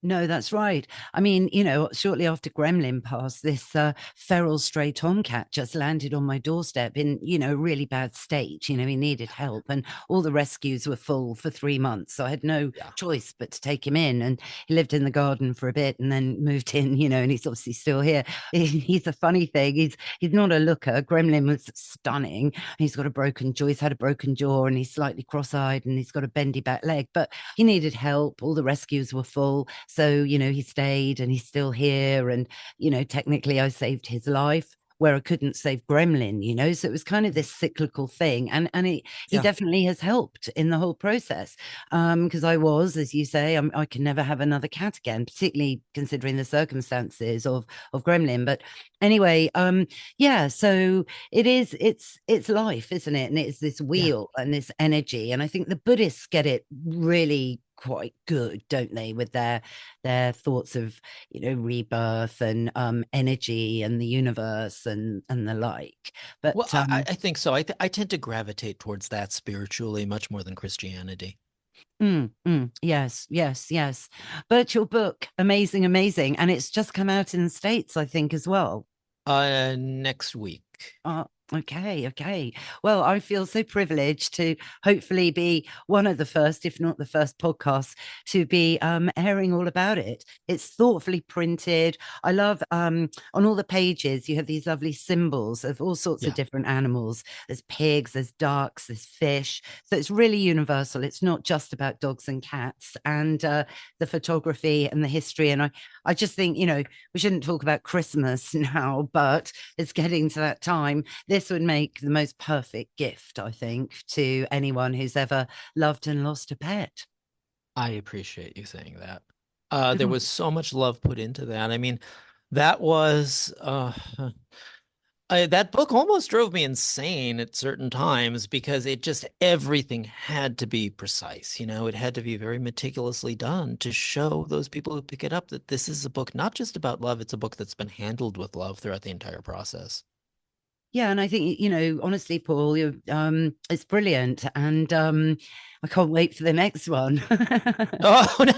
No, that's right. I mean, shortly after Gremlin passed, this feral stray tomcat just landed on my doorstep in, a really bad state. He needed help, and all the rescues were full for 3 months. So I had no choice but to take him in. And he lived in the garden for a bit and then moved in, and he's obviously still here. He's a funny thing. He's not a looker. Gremlin was stunning. He's got a broken jaw. He's had a broken jaw, and he's slightly cross-eyed, and he's got a bendy back leg. But he needed help. All the rescues were full. So, he stayed, and he's still here. And, technically I saved his life where I couldn't save Gremlin, so it was kind of this cyclical thing. And he definitely has helped in the whole process. Because I was, as you say, I can never have another cat again, particularly considering the circumstances of Gremlin. But anyway, so it's life, isn't it? And it's this wheel and this energy. And I think the Buddhists get it really quite good, don't they, with their thoughts of rebirth and energy and the universe and the like. But
well, I think so. I tend to gravitate towards that spiritually much more than Christianity.
Yes. But your book, amazing, and it's just come out in the States, I think, as well.
Next week.
Okay. Well, I feel so privileged to hopefully be one of the first, if not the first podcast to be airing all about it. It's thoughtfully printed. I love on all the pages, you have these lovely symbols of all sorts of different animals. There's pigs, there's ducks, there's fish. So it's really universal. It's not just about dogs and cats, and the photography and the history. And I just think, we shouldn't talk about Christmas now, but it's getting to that time. This would make the most perfect gift, I think, to anyone who's ever loved and lost a pet.
I appreciate you saying that. There was so much love put into that. I mean, that was that book almost drove me insane at certain times because everything had to be precise. It had to be very meticulously done to show those people who pick it up that this is a book not just about love, it's a book that's been handled with love throughout the entire process.
Yeah, and I think, honestly, Paul, it's brilliant, and I can't wait for the next one.
Oh, no.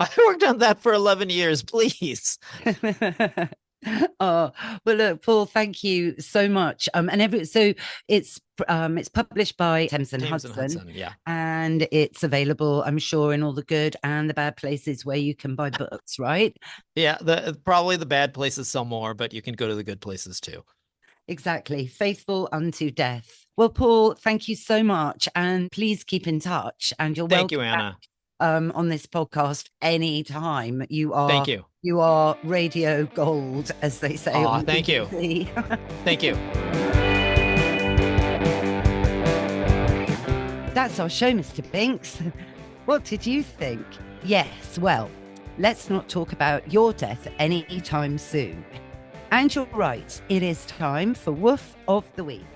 I worked on that for 11 years, please.
Oh, well, look, Paul, thank you so much. So it's published by Thames and Hudson,
yeah.
and it's available, I'm sure, in all the good and the bad places where you can buy books, right?
Yeah, probably the bad places sell more, but you can go to the good places too.
Exactly. Faithful unto death. Well, Paul, thank you so much, and please keep in touch. And you're
Thank
welcome
you, Anna.
back, on this podcast anytime.
Thank you.
You are radio gold, as they say.
Oh, thank you. Thank you.
That's our show, Mr. Binks. What did you think? Yes, well, let's not talk about your death anytime soon. And you're right, it is time for Woof of the Week.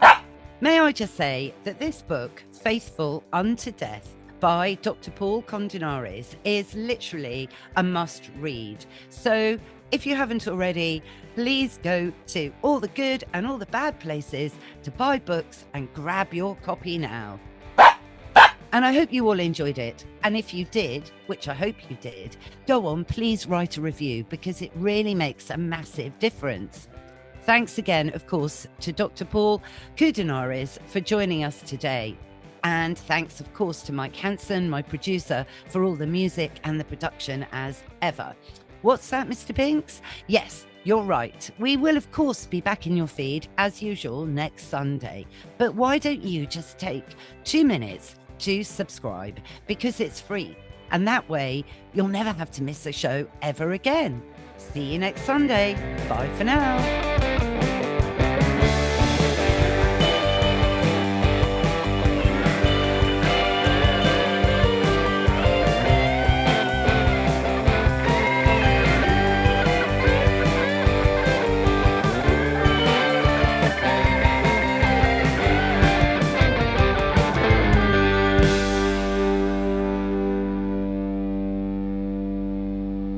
May I just say that this book, Faithful Unto Death, by Dr. Paul Koudounaris, is literally a must read. So if you haven't already, please go to all the good and all the bad places to buy books and grab your copy now. And I hope you all enjoyed it. And if you did, which I hope you did, go on, please write a review, because it really makes a massive difference. Thanks again, of course, to Dr. Paul Koudounaris for joining us today. And thanks, of course, to Mike Hansen, my producer, for all the music and the production as ever. What's that, Mr. Binks? Yes, you're right. We will, of course, be back in your feed, as usual, next Sunday. But why don't you just take 2 minutes to subscribe, because it's free. And that way, you'll never have to miss a show ever again. See you next Sunday. Bye for now.